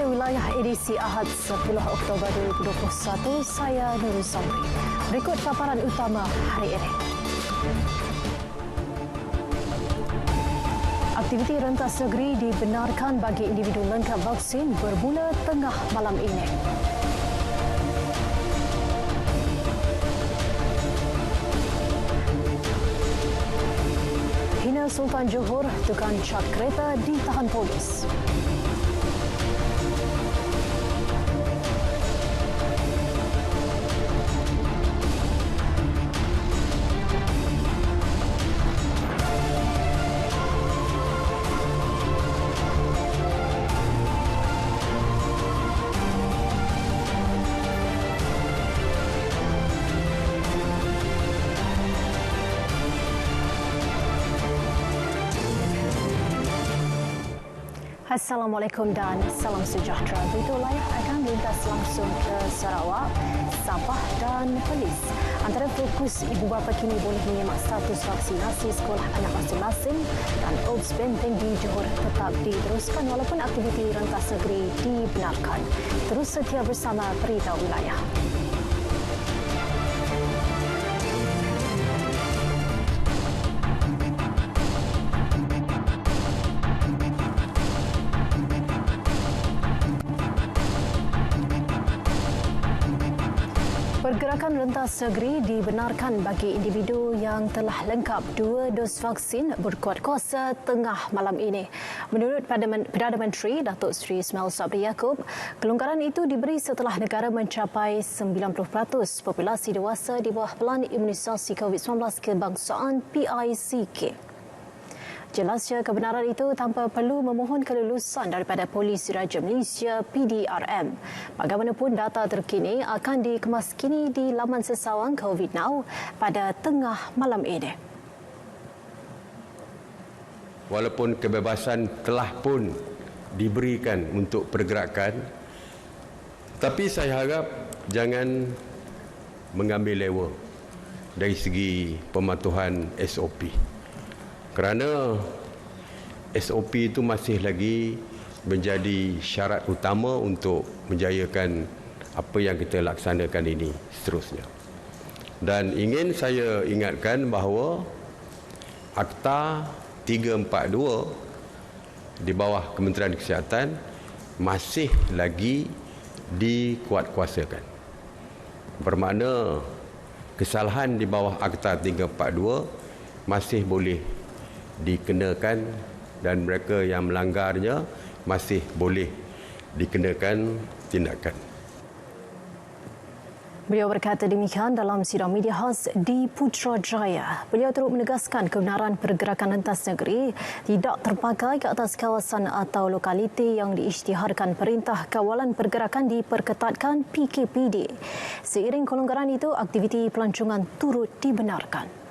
Berita Wilayah edisi Ahad 10 Oktober 2021, saya Nurul Samri. Berikut paparan utama hari ini. Aktiviti rentas negeri dibenarkan bagi individu lengkap vaksin bermula tengah malam ini. Hina Sultan Johor, tukang cat kereta ditahan polis. Assalamualaikum dan salam sejahtera. Berita Wilayah akan melintas langsung ke Sarawak, Sabah dan Perlis. Antara fokus ibu bapa kini boleh menyemak status vaksinasi sekolah anak masing-masing dan Ops Benteng di Johor tetap diteruskan walaupun aktiviti rentas negeri dibenarkan. Terus setia bersama Berita Wilayah. Pergerakan rentas negeri dibenarkan bagi individu yang telah lengkap 2 dos vaksin berkuat kuasa tengah malam ini. Menurut Perdana Menteri Datuk Seri Ismail Sabri Yaakob, kelonggaran itu diberi setelah negara mencapai 90% populasi dewasa di bawah pelan imunisasi COVID-19 kebangsaan PICK. Jelasnya kebenaran itu tanpa perlu memohon kelulusan daripada Polis Diraja Malaysia PDRM. Bagaimanapun data terkini akan dikemaskini di laman sesawang COVID Now pada tengah malam ini. Walaupun kebebasan telah pun diberikan untuk pergerakan, tapi saya harap jangan mengambil lewa dari segi pematuhan SOP. Kerana SOP itu masih lagi menjadi syarat utama untuk menjayakan apa yang kita laksanakan ini seterusnya. Dan ingin saya ingatkan bahawa Akta 342 di bawah Kementerian Kesihatan masih lagi dikuatkuasakan. Bermakna kesalahan di bawah Akta 342 masih boleh dikenakan dan mereka yang melanggarnya masih boleh dikenakan tindakan. Beliau berkata demikian dalam sidang media khas di Putrajaya. Beliau turut menegaskan kebenaran pergerakan rentas negeri tidak terpakai ke atas kawasan atau lokaliti yang diisytiharkan Perintah Kawalan Pergerakan diperketatkan PKPD. Seiring kelonggaran itu, aktiviti pelancongan turut dibenarkan.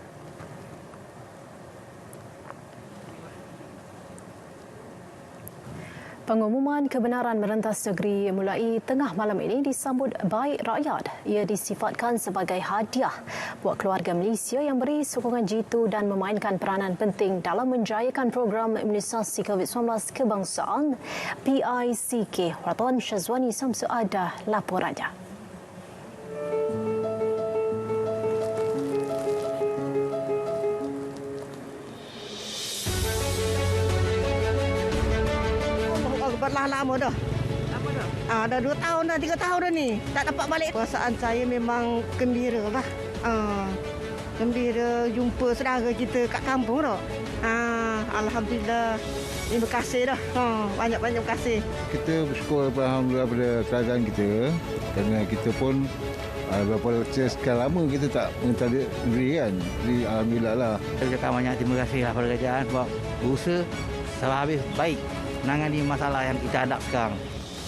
Pengumuman kebenaran merentas negeri mulai tengah malam ini disambut baik rakyat. Ia disifatkan sebagai hadiah buat keluarga Malaysia yang beri sokongan jitu dan memainkan peranan penting dalam menjayakan program imunisasi COVID-19 kebangsaan PICK. Wartawan Syazwani Samsuada laporannya. Lama dah. Lama dah? Dah 2 tahun dah, 3 tahun dah ni. Tak dapat balik. Perasaan saya memang gembira lah. Gembira jumpa saudara kita kat kampung dah. Alhamdulillah. Terima kasih dah. Banyak-banyak kasih. Kita bersyukur alhamdulillah pada kerajaan kita kerana kita pun berapa sekian lama kita tak minta diri kan. Jadi alhamdulillah lah. Saya cakap banyak terima kasih lah pada kerajaan sebab berusaha sampai habis baik menangani masalah yang kita hadap sekarang.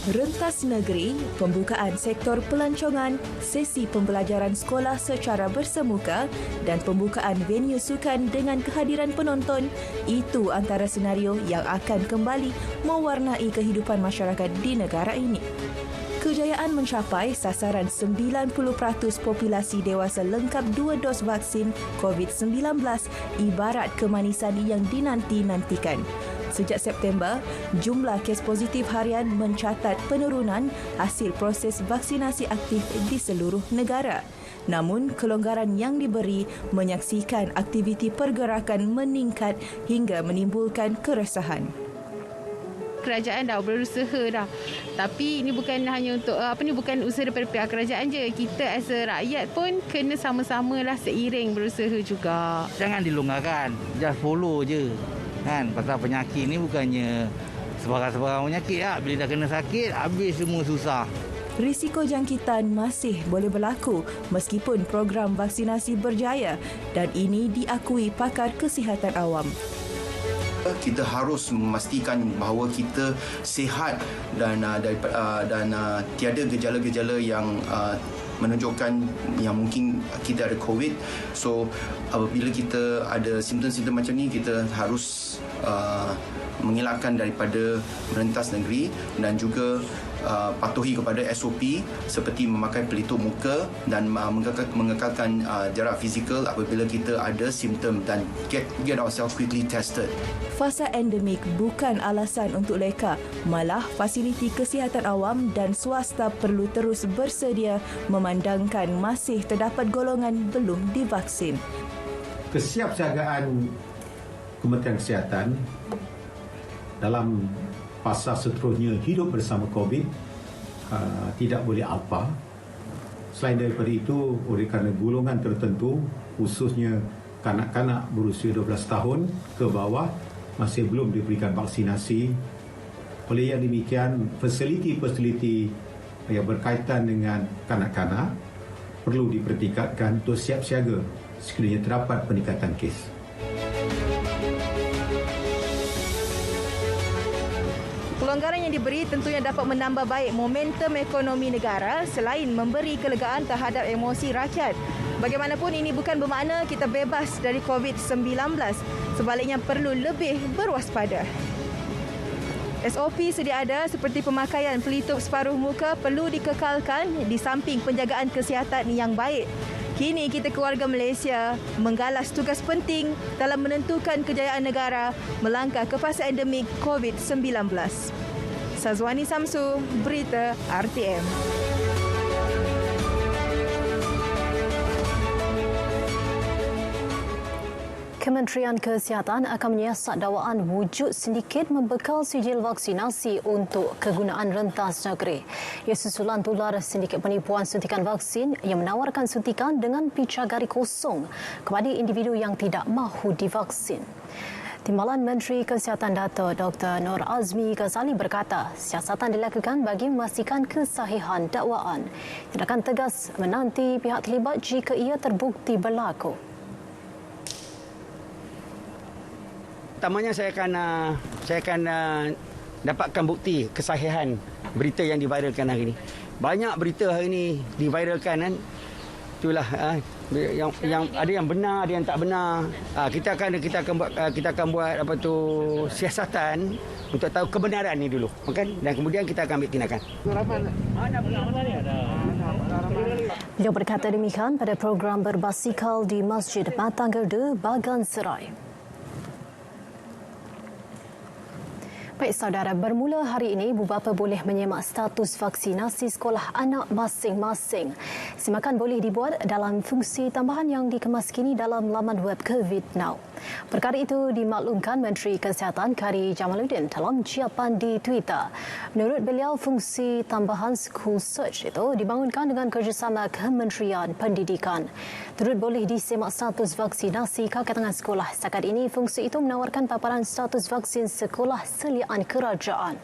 Rentas negeri, pembukaan sektor pelancongan, sesi pembelajaran sekolah secara bersemuka dan pembukaan venue sukan dengan kehadiran penonton, itu antara senario yang akan kembali mewarnai kehidupan masyarakat di negara ini. Kejayaan mencapai sasaran 90% populasi dewasa lengkap 2 dos vaksin COVID-19 ibarat kemanisan yang dinanti-nantikan. Sejak September, jumlah kes positif harian mencatat penurunan hasil proses vaksinasi aktif di seluruh negara. Namun, kelonggaran yang diberi menyaksikan aktiviti pergerakan meningkat hingga menimbulkan keresahan. Kerajaan dah berusaha dah. Tapi ini bukan hanya untuk bukan usaha daripada pihak kerajaan je. Kita as a rakyat pun kena sama-samalah seiring berusaha juga. Jangan dilonggarkan, just follow je. Kan, pasal penyakit ni bukannya sebarang-sebarang penyakit lah. Bila dah kena sakit, habis semua susah. Risiko jangkitan masih boleh berlaku meskipun program vaksinasi berjaya dan ini diakui pakar kesihatan awam. Kita harus memastikan bahawa kita sihat dan tiada gejala-gejala yang menunjukkan yang mungkin kita ada COVID. So apabila kita ada simptom-simptom macam ni, kita harus mengelakkan daripada merentas negeri dan juga patuhi kepada SOP seperti memakai pelitup muka dan mengekalkan jarak fizikal apabila kita ada simptom dan get ourselves quickly tested. Fasa endemik bukan alasan untuk leka, malah fasiliti kesihatan awam dan swasta perlu terus bersedia memandangkan masih terdapat golongan belum divaksin. Kesiapsiagaan Kementerian Kesihatan dalam fasa seterusnya hidup bersama COVID tidak boleh alpa. Selain daripada itu, oleh kerana golongan tertentu, khususnya kanak-kanak berusia 12 tahun ke bawah, masih belum diberikan vaksinasi. Oleh yang demikian, fasiliti-fasiliti yang berkaitan dengan kanak-kanak perlu dipertingkatkan untuk siap siaga sekiranya terdapat peningkatan kes. Kelonggaran yang diberi tentunya dapat menambah baik momentum ekonomi negara selain memberi kelegaan terhadap emosi rakyat. Bagaimanapun ini bukan bermakna kita bebas dari COVID-19. Sebaliknya perlu lebih berwaspada. SOP sedia ada seperti pemakaian pelitup separuh muka perlu dikekalkan di samping penjagaan kesihatan yang baik. Kini kita keluarga Malaysia menggalas tugas penting dalam menentukan kejayaan negara melangkah ke fasa endemik COVID-19. Sazwani Samsu, Berita RTM. Kementerian Kesihatan akan menyiasat dakwaan wujud sindiket membekal sijil vaksinasi untuk kegunaan rentas negeri. Ia susulan tular sindiket penipuan suntikan vaksin yang menawarkan suntikan dengan picagari kosong kepada individu yang tidak mahu divaksin. Timbalan Menteri Kesihatan Dato' Dr. Nur Azmi Ghazali berkata, siasatan dilakukan bagi memastikan kesahihan dakwaan. Tindakan tegas menanti pihak terlibat jika ia terbukti berlaku. Pertamanya saya akan dapatkan bukti kesahihan berita yang diviralkan hari ini. Banyak berita hari ini diviralkan kan. Itulah yang ada yang benar, ada yang tak benar. Kita akan buat siasatan untuk tahu kebenaran ni dulu, kan? Dan kemudian kita akan ambil tindakan. Beliau berkata demikian pada program berbasikal di Masjid Matanggerda, Bagan Serai. Baik saudara, bermula hari ini, ibu bapa boleh menyemak status vaksinasi sekolah anak masing-masing. Simakan boleh dibuat dalam fungsi tambahan yang dikemas kini dalam laman web COVID Now. Perkara itu dimaklumkan Menteri Kesihatan Kari Jamaluddin dalam ucapan di Twitter. Menurut beliau, fungsi tambahan School Search itu dibangunkan dengan kerjasama Kementerian Pendidikan. Turut boleh disemak status vaksinasi kanak-kanak sekolah. Setakat ini, fungsi itu menawarkan paparan status vaksin sekolah seliaan kerajaan.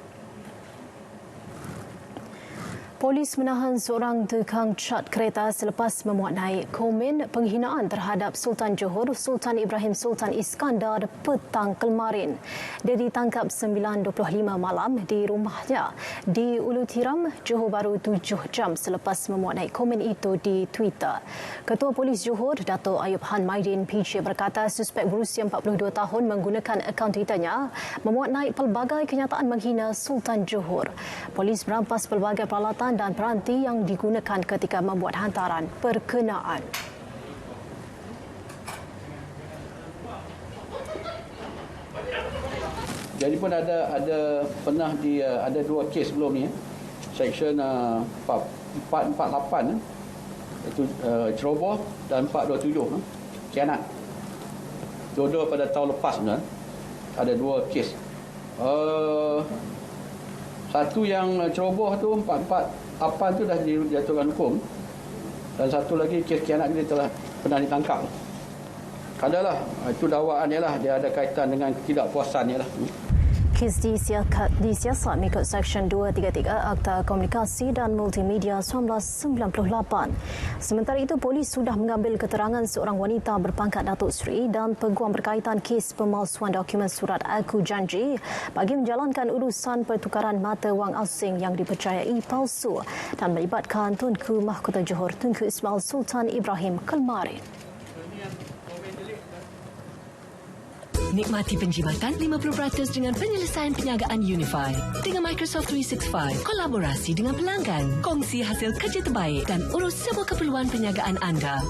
Polis menahan seorang tukang cat kereta selepas memuat naik komen penghinaan terhadap Sultan Johor Sultan Ibrahim Sultan Iskandar petang kemarin. Dia ditangkap 9.25 malam di rumahnya di Ulu Tiram, Johor Bahru 7 jam selepas memuat naik komen itu di Twitter. Ketua Polis Johor, Dato' Ayub Han Maidin PJ berkata suspek berusia 42 tahun menggunakan akaun Twitternya memuat naik pelbagai kenyataan menghina Sultan Johor. Polis merampas pelbagai peralatan dan peranti yang digunakan ketika membuat hantaran berkenaan. Jadi pun ada pernah ada 2 kes sebelum ni, Section 448 itu ceroboh, dan 427 khianat. Dua-dua pada tahun lepas sebenarnya. Ada 2 kes. Satu yang ceroboh tu 448 tu dah dijatuhkan hukum, dan satu lagi kes khianat dia telah pernah ditangkap. Adalah itu dakwaannya lah, dia ada kaitan dengan ketidakpuasannya lah. Kes disiasat mengikut Seksyen 233 Akta Komunikasi dan Multimedia 1998. Sementara itu, polis sudah mengambil keterangan seorang wanita berpangkat Datuk Seri dan peguam berkaitan kes pemalsuan dokumen surat aku janji bagi menjalankan urusan pertukaran mata wang asing yang dipercayai palsu dan melibatkan Tunku Mahkota Johor Tunku Ismail Sultan Ibrahim Kelmarin. Nikmati penjimatan 50% dengan penyelesaian perniagaan Unify. Dengan Microsoft 365, kolaborasi dengan pelanggan, kongsi hasil kerja terbaik dan urus semua keperluan perniagaan anda.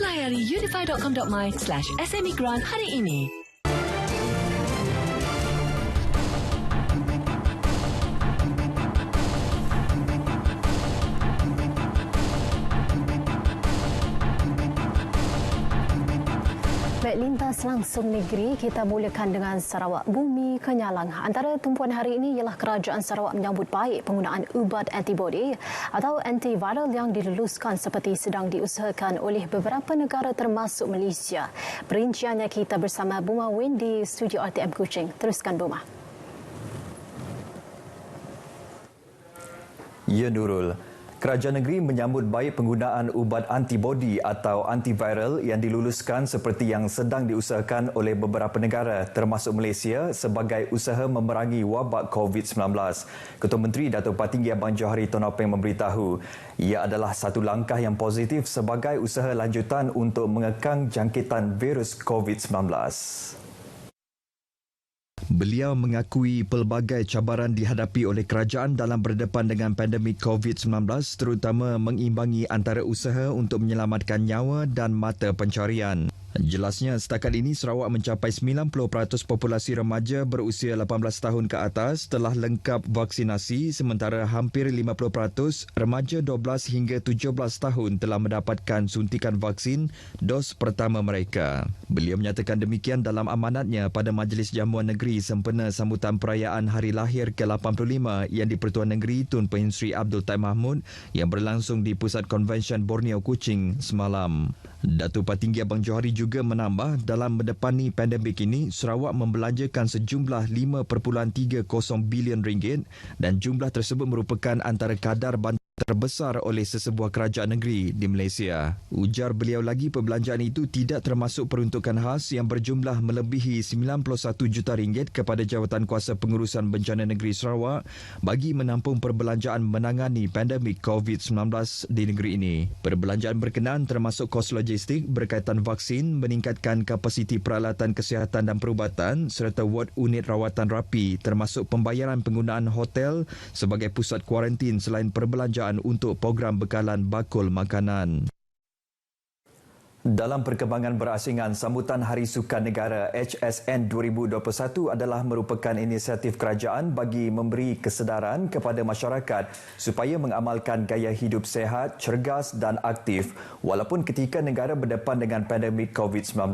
Layari unify.com.my/SME Grant hari ini. Baik, lintas langsung negeri, kita mulakan dengan Sarawak Bumi Kenyalang. Antara tumpuan hari ini ialah Kerajaan Sarawak menyambut baik penggunaan ubat antibody atau antiviral yang diluluskan seperti sedang diusahakan oleh beberapa negara termasuk Malaysia. Perinciannya kita bersama Buma Win di studio RTM Kuching. Teruskan, Buma. Ya, Nurul. Kerajaan negeri menyambut baik penggunaan ubat antibody atau antiviral yang diluluskan seperti yang sedang diusahakan oleh beberapa negara termasuk Malaysia sebagai usaha memerangi wabak COVID-19. Ketua Menteri Datuk Patinggi Abang Johari Tun Nopeng memberitahu ia adalah satu langkah yang positif sebagai usaha lanjutan untuk mengekang jangkitan virus COVID-19. Beliau mengakui pelbagai cabaran dihadapi oleh kerajaan dalam berdepan dengan pandemik COVID-19 terutama mengimbangi antara usaha untuk menyelamatkan nyawa dan mata pencarian. Jelasnya, setakat ini Sarawak mencapai 90% populasi remaja berusia 18 tahun ke atas telah lengkap vaksinasi sementara hampir 50% remaja 12 hingga 17 tahun telah mendapatkan suntikan vaksin dos pertama mereka. Beliau menyatakan demikian dalam amanatnya pada Majlis Jamuan Negeri sempena sambutan perayaan Hari Lahir ke-85 yang di-Pertuan Negeri Tun Pehin Sri Abdul Taib Mahmud yang berlangsung di Pusat Konvensyen Borneo Kuching semalam. Datuk Patinggi Abang Johari juga menambah dalam mendepani pandemik ini, Sarawak membelanjakan sejumlah 5.30 bilion ringgit dan jumlah tersebut merupakan antara kadar bantuan terbesar oleh sesebuah kerajaan negeri di Malaysia. Ujar beliau lagi perbelanjaan itu tidak termasuk peruntukan khas yang berjumlah melebihi 91 juta ringgit kepada Jawatan Kuasa Pengurusan Bencana Negeri Sarawak bagi menampung perbelanjaan menangani pandemik COVID-19 di negeri ini. Perbelanjaan berkenaan termasuk kos logistik berkaitan vaksin, meningkatkan kapasiti peralatan kesihatan dan perubatan serta ward unit rawatan rapi termasuk pembayaran penggunaan hotel sebagai pusat kuarantin selain perbelanjaan untuk program bekalan bakul makanan. Dalam perkembangan berasingan, sambutan Hari Sukan Negara HSN 2021 adalah merupakan inisiatif kerajaan bagi memberi kesedaran kepada masyarakat supaya mengamalkan gaya hidup sehat, cergas dan aktif walaupun ketika negara berdepan dengan pandemik COVID-19.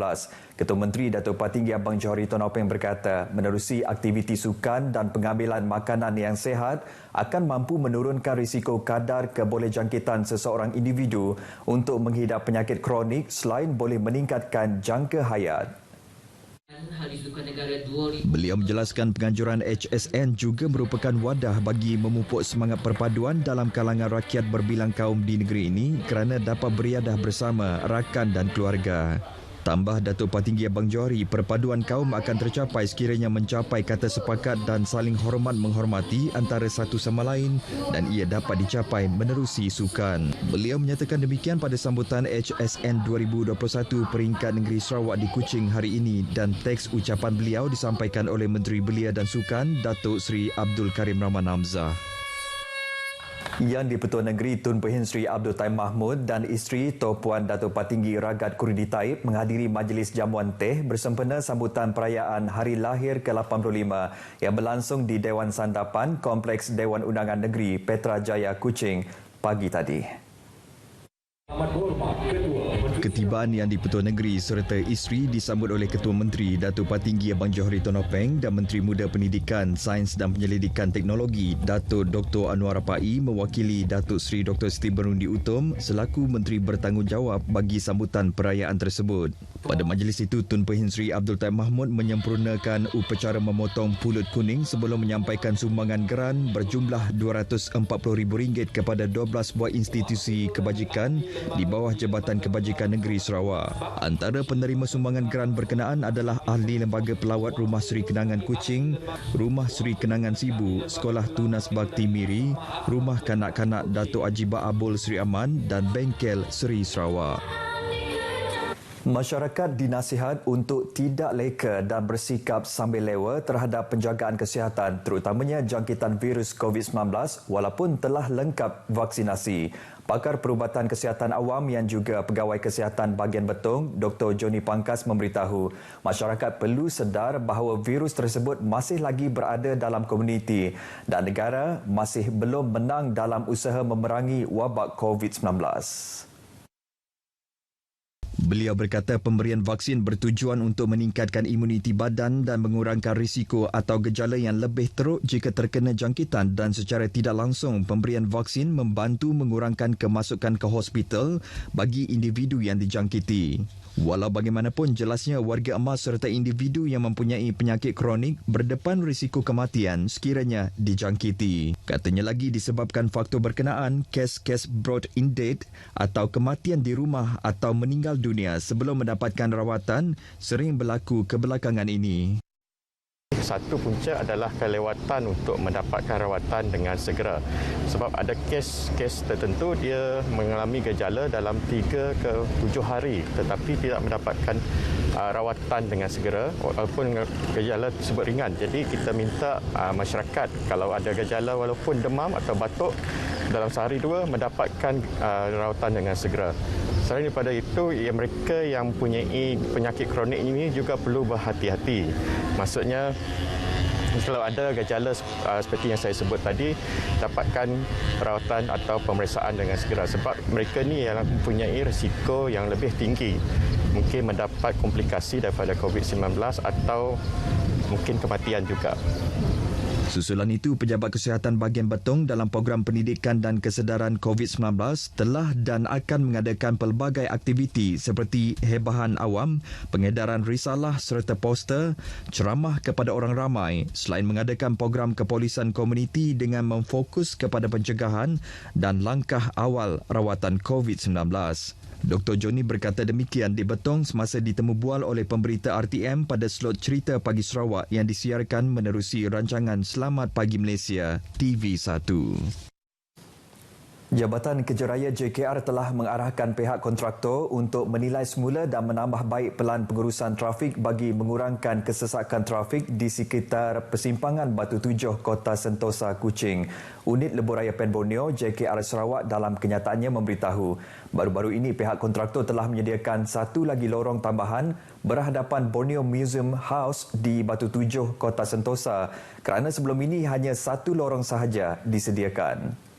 Ketua Menteri Datuk Patinggi Abang Johari Tun Nopeng berkata, menerusi aktiviti sukan dan pengambilan makanan yang sehat akan mampu menurunkan risiko kadar kebolehjangkitan seseorang individu untuk menghidap penyakit kronik selain boleh meningkatkan jangka hayat. Beliau menjelaskan penganjuran HSN juga merupakan wadah bagi memupuk semangat perpaduan dalam kalangan rakyat berbilang kaum di negeri ini kerana dapat beriadah bersama rakan dan keluarga. Tambah Datuk Patinggi Abang Johari, perpaduan kaum akan tercapai sekiranya mencapai kata sepakat dan saling hormat menghormati antara satu sama lain dan ia dapat dicapai menerusi sukan. Beliau menyatakan demikian pada sambutan HSN 2021 peringkat negeri Sarawak di Kuching hari ini dan teks ucapan beliau disampaikan oleh Menteri Belia dan Sukan Datuk Seri Abdul Karim Rahman Hamzah. Yang di-Pertua Negeri Tun Pehin Sri Abdul Taib Mahmud dan isteri Tuan Puan Datuk Patinggi Ragat Kuridi Taib menghadiri majlis jamuan teh bersempena sambutan perayaan Hari Lahir ke-85 yang berlangsung di Dewan Sandapan Kompleks Dewan Undangan Negeri Petra Jaya Kuching pagi tadi. Ketibaan Yang di-Pertua Negeri serta isteri disambut oleh Ketua Menteri Datuk Patinggi Abang Johari Tonopeng dan Menteri Muda Pendidikan, Sains dan Penyelidikan Teknologi Datuk Dr. Anwar Rapai mewakili Datuk Seri Dr. Siti Berundi Utom selaku Menteri bertanggungjawab bagi sambutan perayaan tersebut. Pada majlis itu, Tun Pehin Sri Abdul Taib Mahmud menyempurnakan upacara memotong pulut kuning sebelum menyampaikan sumbangan geran berjumlah RM240,000 kepada 12 buah institusi kebajikan di bawah Jabatan Kebajikan Negeri Sarawak. Antara penerima sumbangan geran berkenaan adalah Ahli Lembaga Pelawat Rumah Seri Kenangan Kuching, Rumah Seri Kenangan Sibu, Sekolah Tunas Bakti Miri, Rumah Kanak-Kanak Datuk Ajibah Abul Seri Aman dan Bengkel Seri Sarawak. Masyarakat dinasihat untuk tidak leka dan bersikap sambil lewa terhadap penjagaan kesihatan terutamanya jangkitan virus COVID-19 walaupun telah lengkap vaksinasi. Pakar Perubatan Kesihatan Awam yang juga Pegawai Kesihatan Bahagian Betong, Dr. Johnny Pangkas memberitahu masyarakat perlu sedar bahawa virus tersebut masih lagi berada dalam komuniti dan negara masih belum menang dalam usaha memerangi wabak COVID-19. Beliau berkata pemberian vaksin bertujuan untuk meningkatkan imuniti badan dan mengurangkan risiko atau gejala yang lebih teruk jika terkena jangkitan dan secara tidak langsung pemberian vaksin membantu mengurangkan kemasukan ke hospital bagi individu yang dijangkiti. Walau bagaimanapun, jelasnya warga emas serta individu yang mempunyai penyakit kronik berdepan risiko kematian sekiranya dijangkiti. Katanya lagi disebabkan faktor berkenaan, kes-kes brought in dead atau kematian di rumah atau meninggal dunia sebelum mendapatkan rawatan sering berlaku kebelakangan ini. Satu punca adalah kelewatan untuk mendapatkan rawatan dengan segera. Sebab ada kes-kes tertentu dia mengalami gejala dalam 3 ke 7 hari tetapi tidak mendapatkan rawatan dengan segera walaupun gejala tersebut ringan. Jadi kita minta masyarakat kalau ada gejala walaupun demam atau batuk dalam sehari 2 mendapatkan rawatan dengan segera. Selain daripada itu, mereka yang mempunyai penyakit kronik ini juga perlu berhati-hati. Maksudnya, kalau ada gejala seperti yang saya sebut tadi, dapatkan perawatan atau pemeriksaan dengan segera. Sebab mereka ni yang mempunyai risiko yang lebih tinggi. Mungkin mendapat komplikasi daripada COVID-19 atau mungkin kematian juga. Susulan itu, Pejabat Kesihatan Bahagian Betong dalam program pendidikan dan kesedaran COVID-19 telah dan akan mengadakan pelbagai aktiviti seperti hebahan awam, pengedaran risalah serta poster, ceramah kepada orang ramai selain mengadakan program kepolisan komuniti dengan memfokus kepada pencegahan dan langkah awal rawatan COVID-19. Dr. Johnny berkata demikian di Betong semasa ditemu bual oleh pemberita RTM pada slot Cerita Pagi Sarawak yang disiarkan menerusi rancangan Selamat Pagi Malaysia TV1. Jabatan Kejaraya JKR telah mengarahkan pihak kontraktor untuk menilai semula dan menambah baik pelan pengurusan trafik bagi mengurangkan kesesakan trafik di sekitar persimpangan Batu Tujuh, Kota Sentosa, Kuching. Unit Lebuhraya Pen Borneo JKR Sarawak dalam kenyataannya memberitahu baru-baru ini pihak kontraktor telah menyediakan satu lagi lorong tambahan berhadapan Borneo Museum House di Batu Tujuh, Kota Sentosa kerana sebelum ini hanya satu lorong sahaja disediakan.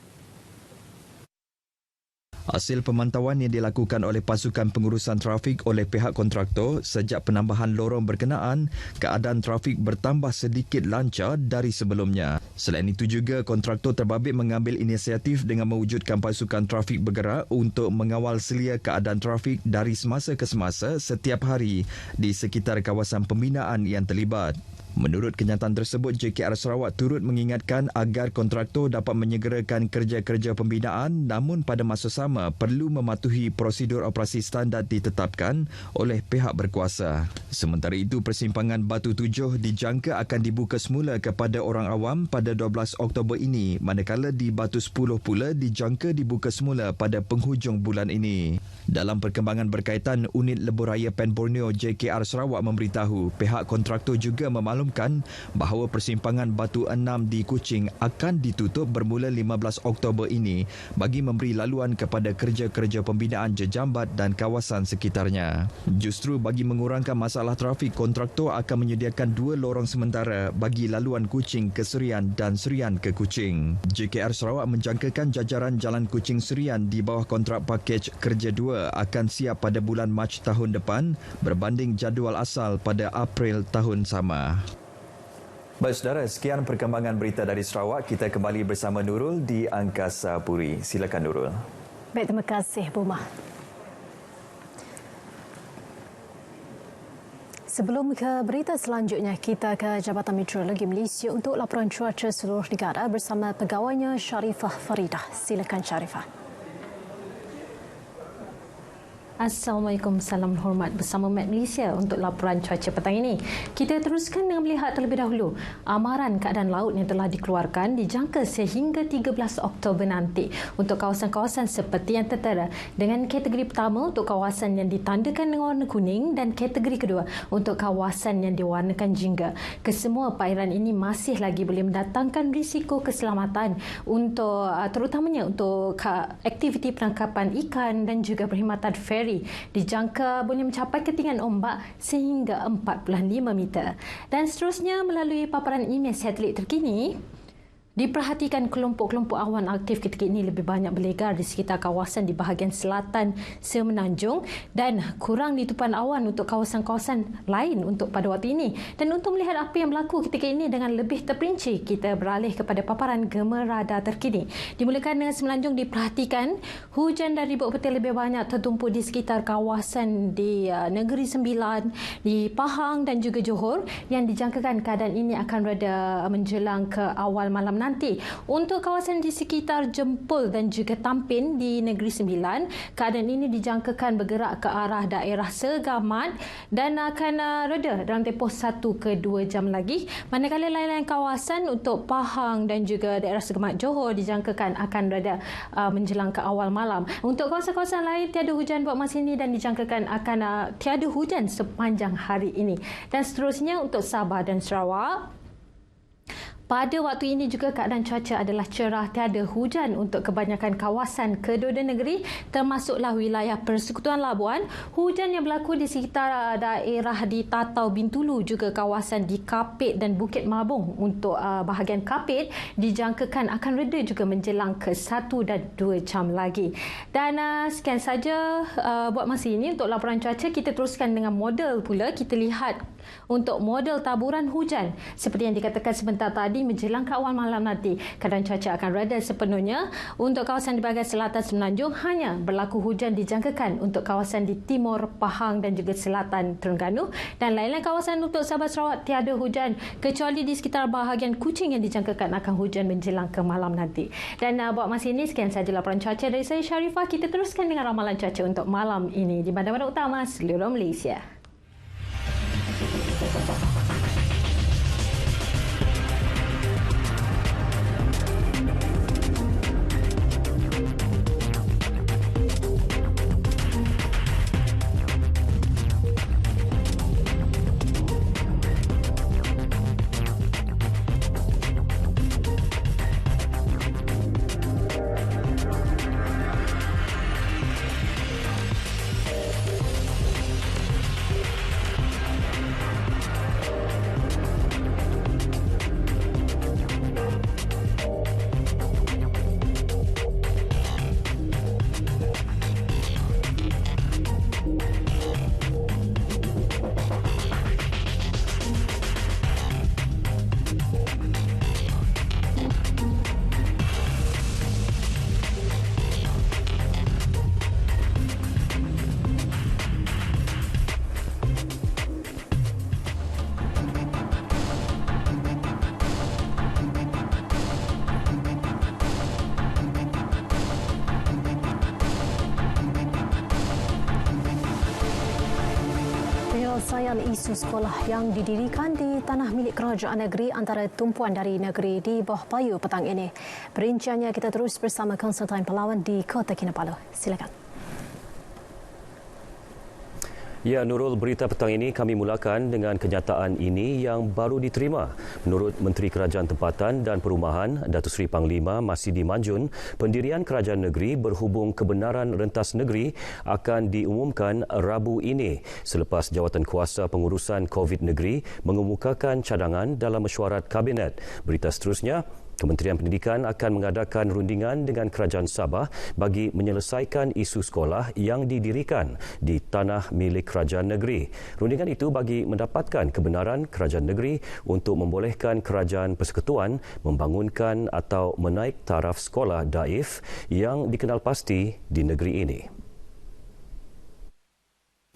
Hasil pemantauan yang dilakukan oleh pasukan pengurusan trafik oleh pihak kontraktor sejak penambahan lorong berkenaan, keadaan trafik bertambah sedikit lancar dari sebelumnya. Selain itu juga, kontraktor terbabit mengambil inisiatif dengan mewujudkan pasukan trafik bergerak untuk mengawal selia keadaan trafik dari semasa ke semasa setiap hari di sekitar kawasan pembinaan yang terlibat. Menurut kenyataan tersebut, JKR Sarawak turut mengingatkan agar kontraktor dapat menyegerakan kerja-kerja pembinaan namun pada masa sama perlu mematuhi prosedur operasi standard ditetapkan oleh pihak berkuasa. Sementara itu, persimpangan Batu Tujuh dijangka akan dibuka semula kepada orang awam pada 12 Oktober ini, manakala di Batu 10 pula dijangka dibuka semula pada penghujung bulan ini. Dalam perkembangan berkaitan, Unit Lebuhraya Pen Borneo JKR Sarawak memberitahu pihak kontraktor juga memaklumkan memaklumkan bahawa persimpangan Batu 6 di Kuching akan ditutup bermula 15 Oktober ini bagi memberi laluan kepada kerja-kerja pembinaan jejambat dan kawasan sekitarnya. Justru bagi mengurangkan masalah trafik, kontraktor akan menyediakan 2 lorong sementara bagi laluan Kuching ke Serian dan Serian ke Kuching. JKR Sarawak menjangkakan jajaran Jalan Kuching Serian di bawah kontrak pakej kerja 2 akan siap pada bulan Mac tahun depan berbanding jadual asal pada April tahun sama. Baik saudara, sekian perkembangan berita dari Sarawak. Kita kembali bersama Nurul di Angkasa Puri. Silakan Nurul. Baik, terima kasih Buma. Sebelum ke berita selanjutnya, kita ke Jabatan Meteorologi Malaysia untuk laporan cuaca seluruh negara bersama pegawainya Sharifah Faridah. Silakan Sharifah. Assalamualaikum, salam hormat bersama Met Malaysia untuk laporan cuaca petang ini. Kita teruskan dengan melihat terlebih dahulu amaran keadaan laut yang telah dikeluarkan dijangka sehingga 13 Oktober nanti untuk kawasan-kawasan seperti yang tertera, dengan kategori pertama untuk kawasan yang ditandakan dengan warna kuning dan kategori kedua untuk kawasan yang diwarnakan jingga. Kesemua perairan ini masih lagi boleh mendatangkan risiko keselamatan untuk terutamanya untuk aktiviti penangkapan ikan dan juga perkhidmatan feri. Dijangka boleh mencapai ketinggian ombak sehingga 45 meter. Dan seterusnya, melalui paparan imej satelit terkini, diperhatikan kelompok-kelompok awan aktif ketika ini lebih banyak berlegar di sekitar kawasan di bahagian selatan Semenanjung dan kurang ditupan awan untuk kawasan-kawasan lain untuk pada waktu ini. Dan untuk melihat apa yang berlaku ketika ini dengan lebih terperinci, kita beralih kepada paparan gema radar terkini. Dimulakan dengan Semenanjung, diperhatikan hujan dan ribut petir lebih banyak tertumpu di sekitar kawasan di Negeri Sembilan, di Pahang dan juga Johor, yang dijangkakan keadaan ini akan reda menjelang ke awal malam nanti. Untuk kawasan di sekitar Jempol dan juga Tampin di Negeri Sembilan, keadaan ini dijangkakan bergerak ke arah daerah Segamat dan akan reda dalam tempoh 1 ke 2 jam lagi. Manakala lain-lain kawasan untuk Pahang dan juga daerah Segamat Johor dijangkakan akan reda menjelang ke awal malam. Untuk kawasan-kawasan lain tiada hujan buat masa ini dan dijangkakan akan tiada hujan sepanjang hari ini. Dan seterusnya untuk Sabah dan Sarawak, pada waktu ini juga keadaan cuaca adalah cerah, tiada hujan untuk kebanyakan kawasan kedua-dua negeri, termasuklah wilayah Persekutuan Labuan. Hujan yang berlaku di sekitar daerah di Tatau Bintulu, juga kawasan di Kapit dan Bukit Mabung. Untuk bahagian Kapit dijangkakan akan reda juga menjelang ke 1 dan 2 jam lagi. Dan sekian saja buat masa ini untuk laporan cuaca. Kita teruskan dengan model pula. Kita lihat untuk model taburan hujan seperti yang dikatakan sebentar tadi, menjelang ke awal malam nanti keadaan cuaca akan reda sepenuhnya. Untuk kawasan di bahagian selatan Semenanjung hanya berlaku hujan dijangkakan untuk kawasan di timur Pahang dan juga selatan Terengganu, dan lain-lain kawasan untuk Sabah Sarawak tiada hujan kecuali di sekitar bahagian Kuching yang dijangkakan akan hujan menjelang ke malam nanti. Dan buat masa ini sekian sahaja laporan cuaca dari saya Sharifah. Kita teruskan dengan ramalan cuaca untuk malam ini di bandar-bandar utama seluruh Malaysia. Penyelesaian isu sekolah yang didirikan di tanah milik kerajaan negeri antara tumpuan dari negeri di bawah payu petang ini. Perinciannya kita terus bersama Konstantin Palawan di Kota Kinabalu. Silakan. Ya, Nurul, berita petang ini kami mulakan dengan kenyataan ini yang baru diterima. Menurut Menteri Kerajaan Tempatan dan Perumahan, Datuk Seri Panglima Masidi Manjun, pendirian kerajaan negeri berhubung kebenaran rentas negeri akan diumumkan Rabu ini selepas Jawatankuasa Pengurusan COVID Negeri mengemukakan cadangan dalam mesyuarat Kabinet. Berita seterusnya, Kementerian Pendidikan akan mengadakan rundingan dengan Kerajaan Sabah bagi menyelesaikan isu sekolah yang didirikan di tanah milik kerajaan negeri. Rundingan itu bagi mendapatkan kebenaran kerajaan negeri untuk membolehkan kerajaan persekutuan membangunkan atau menaik taraf sekolah daif yang dikenal pasti di negeri ini.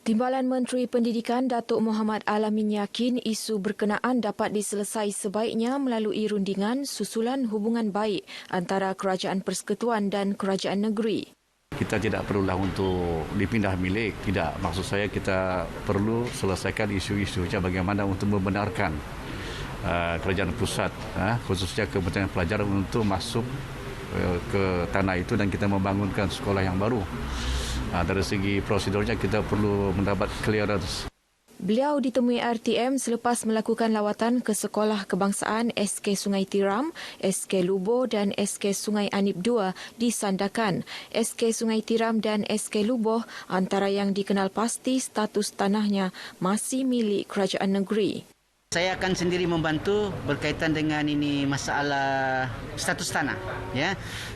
Timbalan Menteri Pendidikan Datuk Muhammad Alamin yakin isu berkenaan dapat diselesai sebaiknya melalui rundingan susulan hubungan baik antara Kerajaan Persekutuan dan Kerajaan Negeri. Kita tidak perlulah untuk dipindah milik. Tidak, maksud saya kita perlu selesaikan isu-isu bagaimana untuk membenarkan kerajaan pusat, khususnya Kementerian Pelajaran untuk masuk ke tanah itu dan kita membangunkan sekolah yang baru. Dari segi prosedurnya kita perlu mendapat clearance. Beliau ditemui RTM selepas melakukan lawatan ke Sekolah Kebangsaan SK Sungai Tiram, SK Lubo dan SK Sungai Anip II di Sandakan. SK Sungai Tiram dan SK Lubo antara yang dikenal pasti status tanahnya masih milik kerajaan negeri. Saya akan sendiri membantu berkaitan dengan ini masalah status tanah, ya.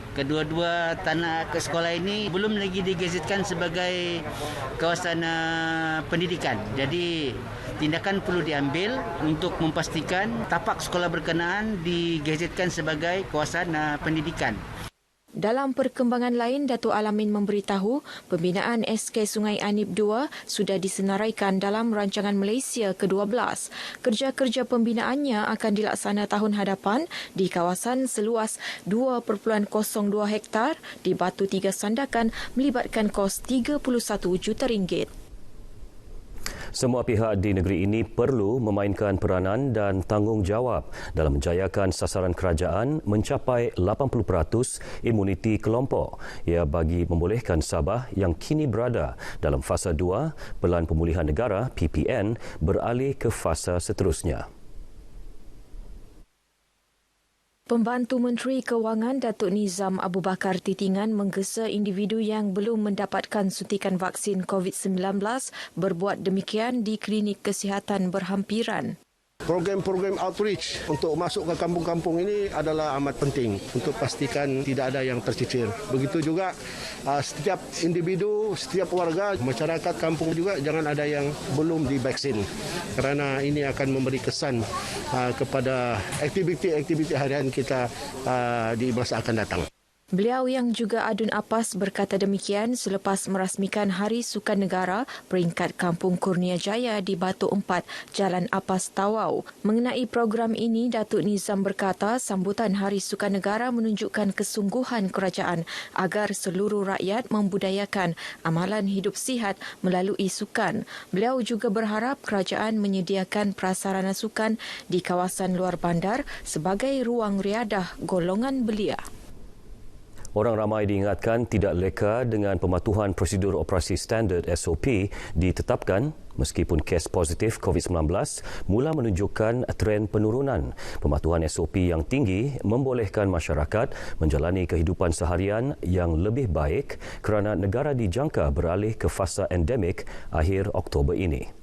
Kedua-dua tanah ke sekolah ini belum lagi digazetkan sebagai kawasan pendidikan. Jadi tindakan perlu diambil untuk memastikan tapak sekolah berkenaan digazetkan sebagai kawasan pendidikan. Dalam perkembangan lain, Datuk Alamin memberitahu pembinaan SK Sungai Anip II sudah disenaraikan dalam rancangan Malaysia ke-12. Kerja-kerja pembinaannya akan dilaksana tahun hadapan di kawasan seluas 2.02 hektar di Batu Tiga Sandakan melibatkan kos RM31 juta. Semua pihak di negeri ini perlu memainkan peranan dan tanggungjawab dalam menjayakan sasaran kerajaan mencapai 80% imuniti kelompok. Ia bagi membolehkan Sabah yang kini berada dalam fasa 2 Pelan Pemulihan Negara PPN beralih ke fasa seterusnya. Pembantu Menteri Kewangan Datuk Nizam Abu Bakar Titingan menggesa individu yang belum mendapatkan suntikan vaksin COVID-19 berbuat demikian di klinik kesihatan berhampiran. Program-program outreach untuk masuk ke kampung-kampung ini adalah amat penting untuk pastikan tidak ada yang tercicir. Begitu juga setiap individu, setiap warga, masyarakat kampung juga jangan ada yang belum divaksin. Kerana ini akan memberi kesan kepada aktiviti-aktiviti harian kita di masa akan datang. Beliau yang juga adun apas berkata demikian selepas merasmikan Hari Sukan Negara peringkat Kampung Kurnia Jaya di Batu 4, Jalan Apas Tawau. Mengenai program ini, Datuk Nizam berkata sambutan Hari Sukan Negara menunjukkan kesungguhan kerajaan agar seluruh rakyat membudayakan amalan hidup sihat melalui sukan. Beliau juga berharap kerajaan menyediakan prasarana sukan di kawasan luar bandar sebagai ruang riadah golongan belia. Orang ramai diingatkan tidak leka dengan pematuhan prosedur operasi standard SOP ditetapkan meskipun kes positif COVID-19 mula menunjukkan tren penurunan. Pematuhan SOP yang tinggi membolehkan masyarakat menjalani kehidupan seharian yang lebih baik kerana negara dijangka beralih ke fasa endemik akhir Oktober ini.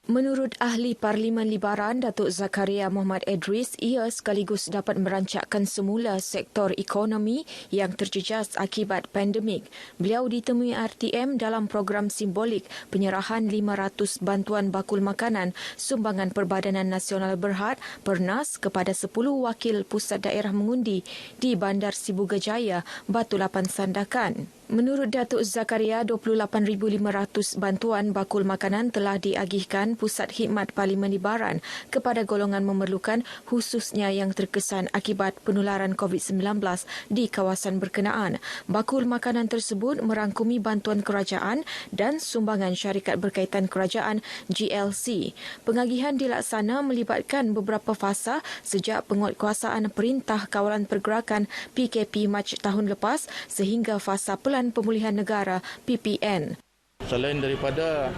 Menurut Ahli Parlimen Libaran, Datuk Zakaria Muhammad Idris, ia sekaligus dapat merancakkan semula sektor ekonomi yang terjejas akibat pandemik. Beliau ditemui RTM dalam program simbolik penyerahan 500 bantuan bakul makanan sumbangan Perbadanan Nasional Berhad (Pernas) kepada 10 wakil pusat daerah mengundi di Bandar Sibugajaya, Batu Lapan Sandakan. Menurut Datuk Zakaria, 28,500 bantuan bakul makanan telah diagihkan Pusat Khidmat Parlimen Libaran kepada golongan memerlukan khususnya yang terkesan akibat penularan COVID-19 di kawasan berkenaan. Bakul makanan tersebut merangkumi bantuan kerajaan dan sumbangan syarikat berkaitan kerajaan GLC. Pengagihan dilaksana melibatkan beberapa fasa sejak penguatkuasaan Perintah Kawalan Pergerakan PKP Mac tahun lepas sehingga fasa Pelan Perubatan Pemulihan Negara PPN. Selain daripada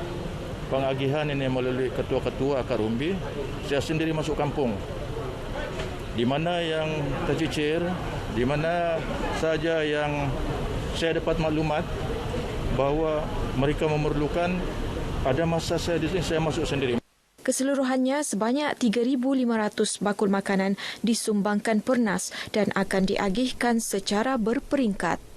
pengagihan ini melalui ketua-ketua akar umbi, saya sendiri masuk kampung. Di mana yang tercicir, di mana saja yang saya dapat maklumat bahawa mereka memerlukan, ada masa saya di sini saya masuk sendiri. Keseluruhannya sebanyak 3,500 bakul makanan disumbangkan Pernas dan akan diagihkan secara berperingkat.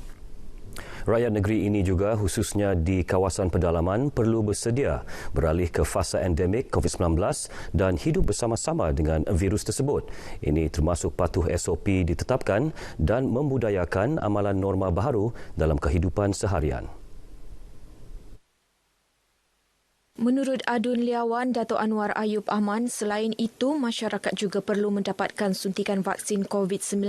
Rakyat negeri ini juga khususnya di kawasan pedalaman perlu bersedia beralih ke fasa endemik COVID-19 dan hidup bersama-sama dengan virus tersebut. Ini termasuk patuh SOP ditetapkan dan membudayakan amalan norma baharu dalam kehidupan seharian. Menurut Adun Liawan Dato' Anwar Ayub Ahman, selain itu masyarakat juga perlu mendapatkan suntikan vaksin COVID-19.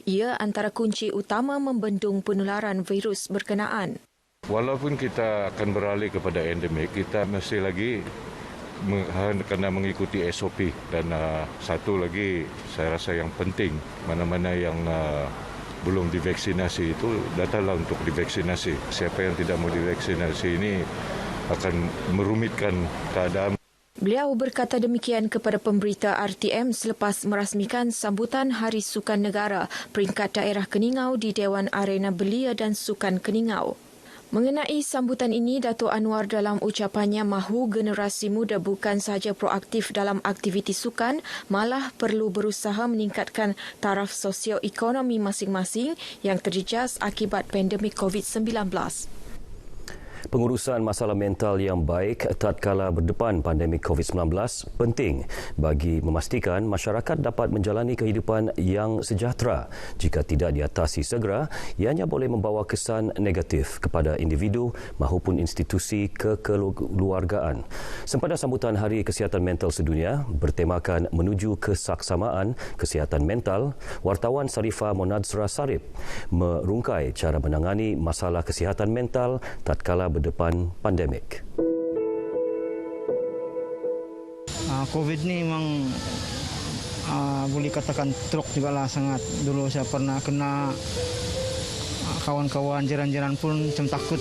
Ia antara kunci utama membendung penularan virus berkenaan. Walaupun kita akan beralih kepada endemik, kita mesti lagi kena mengikuti SOP. Dan satu lagi saya rasa yang penting, mana-mana yang belum divaksinasi itu datanglah untuk divaksinasi. Siapa yang tidak mau divaksinasi ini akan merumitkan keadaan. Beliau berkata demikian kepada pemberita RTM selepas merasmikan sambutan Hari Sukan Negara peringkat daerah Keningau di Dewan Arena Belia dan Sukan Keningau. Mengenai sambutan ini, Dato' Anwar dalam ucapannya mahu generasi muda bukan sahaja proaktif dalam aktiviti sukan, malah perlu berusaha meningkatkan taraf sosioekonomi masing-masing yang terjejas akibat pandemik COVID-19. Pengurusan masalah mental yang baik tatkala berdepan pandemik COVID-19 penting bagi memastikan masyarakat dapat menjalani kehidupan yang sejahtera. Jika tidak diatasi segera, ianya boleh membawa kesan negatif kepada individu maupun institusi kekeluargaan. Sempena sambutan Hari Kesihatan Mental Sedunia bertemakan menuju kesaksamaan kesihatan mental, wartawan Sarifah Monadzra Sarip merungkai cara menangani masalah kesihatan mental tatkala berdepan pandemik. COVID ni memang boleh katakan teruk jugalah sangat. Dulu saya pernah kena, kawan-kawan jiran-jiran pun macam takut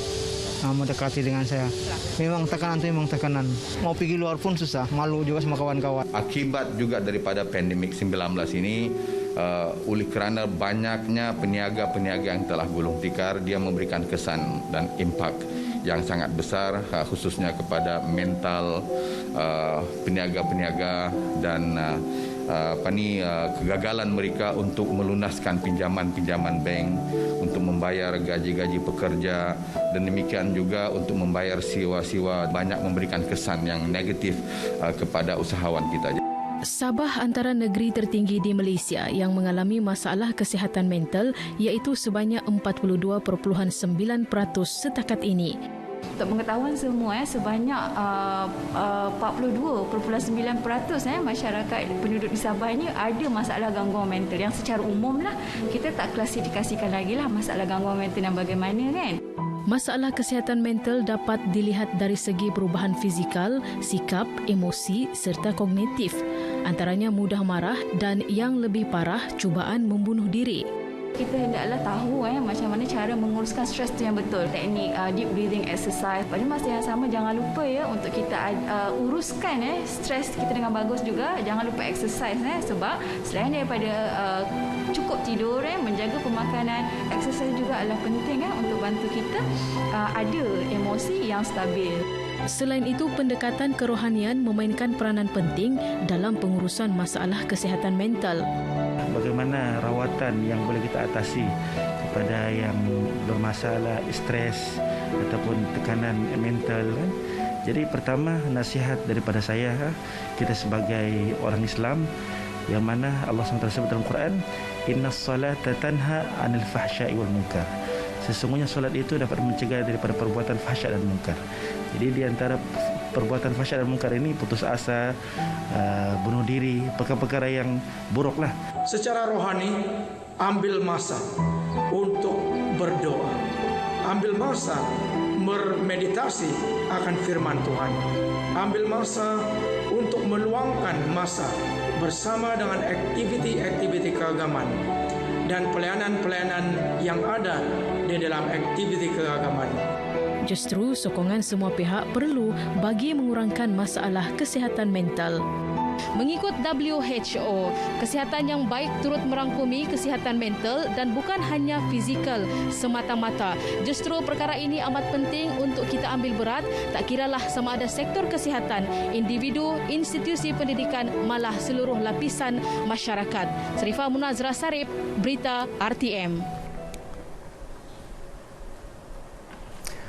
mendekati dengan saya. Memang tekanan tu memang tekanan. Mau pergi luar pun susah, malu juga sama kawan-kawan. Akibat juga daripada pandemik 19 ini, oleh kerana banyaknya peniaga-peniaga yang telah gulung tikar, dia memberikan kesan dan impak yang sangat besar khususnya kepada mental peniaga-peniaga dan kegagalan mereka untuk melunaskan pinjaman-pinjaman bank, untuk membayar gaji-gaji pekerja dan demikian juga untuk membayar siwa-siwa, banyak memberikan kesan yang negatif kepada usahawan kita. Sabah antara negeri tertinggi di Malaysia yang mengalami masalah kesihatan mental iaitu sebanyak 42.9% setakat ini. Untuk pengetahuan semua, sebanyak 42.9% masyarakat penduduk di Sabah ini ada masalah gangguan mental yang secara umum lah kita tak klasifikasikan lagi lah masalah gangguan mental yang bagaimana kan. Masalah kesihatan mental dapat dilihat dari segi perubahan fizikal, sikap, emosi serta kognitif. Antaranya mudah marah dan yang lebih parah cubaan membunuh diri. Kita hendaklah tahu macam mana cara menguruskan stres itu yang betul. Teknik deep breathing exercise. Pada masa yang sama jangan lupa untuk kita uruskan stres kita dengan bagus juga. Jangan lupa exercise sebab selain daripada cukup tidur, menjaga pemakanan, exercise juga adalah penting untuk bantu kita ada emosi yang stabil. Selain itu, pendekatan kerohanian memainkan peranan penting dalam pengurusan masalah kesihatan mental. Bagaimana rawatan yang boleh kita atasi kepada yang bermasalah stres ataupun tekanan mental kan? Jadi pertama nasihat daripada saya, kita sebagai orang Islam yang mana Allah SWT sebut dalam Quran, innas salata tanha 'anil fahsya'i wal munkar. Sesungguhnya solat itu dapat mencegah daripada perbuatan fahsyat dan munkar. Jadi di antara perbuatan fahsyat dan munkar ini putus asa, bunuh diri, perkara-perkara yang buruklah. Secara rohani, ambil masa untuk berdoa. Ambil masa bermeditasi akan firman Tuhan. Ambil masa untuk meluangkan masa bersama dengan aktiviti-aktiviti keagamaan. dan pelayanan-pelayanan yang ada di dalam aktiviti keagamaan. Justru sokongan semua pihak perlu bagi mengurangkan masalah kesihatan mental. Mengikut WHO, kesihatan yang baik turut merangkumi kesihatan mental dan bukan hanya fizikal semata-mata. Justru perkara ini amat penting untuk kita ambil berat, tak kiralah sama ada sektor kesihatan, individu, institusi pendidikan, malah seluruh lapisan masyarakat. Serifah Munazrah Sarip, Berita RTM.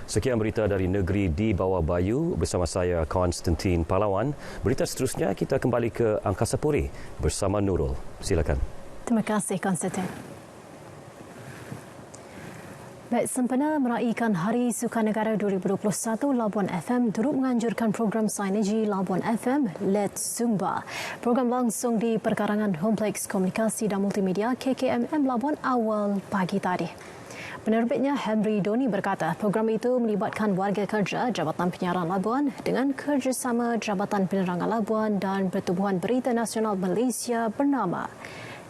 Sekian berita dari negeri di bawah Bayu bersama saya Konstantin Pahlawan. Berita seterusnya kita kembali ke Angkasa Puri bersama Nurul. Silakan. Terima kasih Konstantin. Baik, sempena meraihkan Hari Sukan Negara 2021, Labuan FM turut menganjurkan program Sinergi Labuan FM Let's Zumba. Program langsung di perkarangan Kompleks Komunikasi dan Multimedia KKMM Labuan awal pagi tadi. Penerbitnya Henry Doni berkata program itu melibatkan warga kerja Jabatan Penyiaran Labuan dengan kerjasama Jabatan Penerangan Labuan dan Pertubuhan Berita Nasional Malaysia bernama.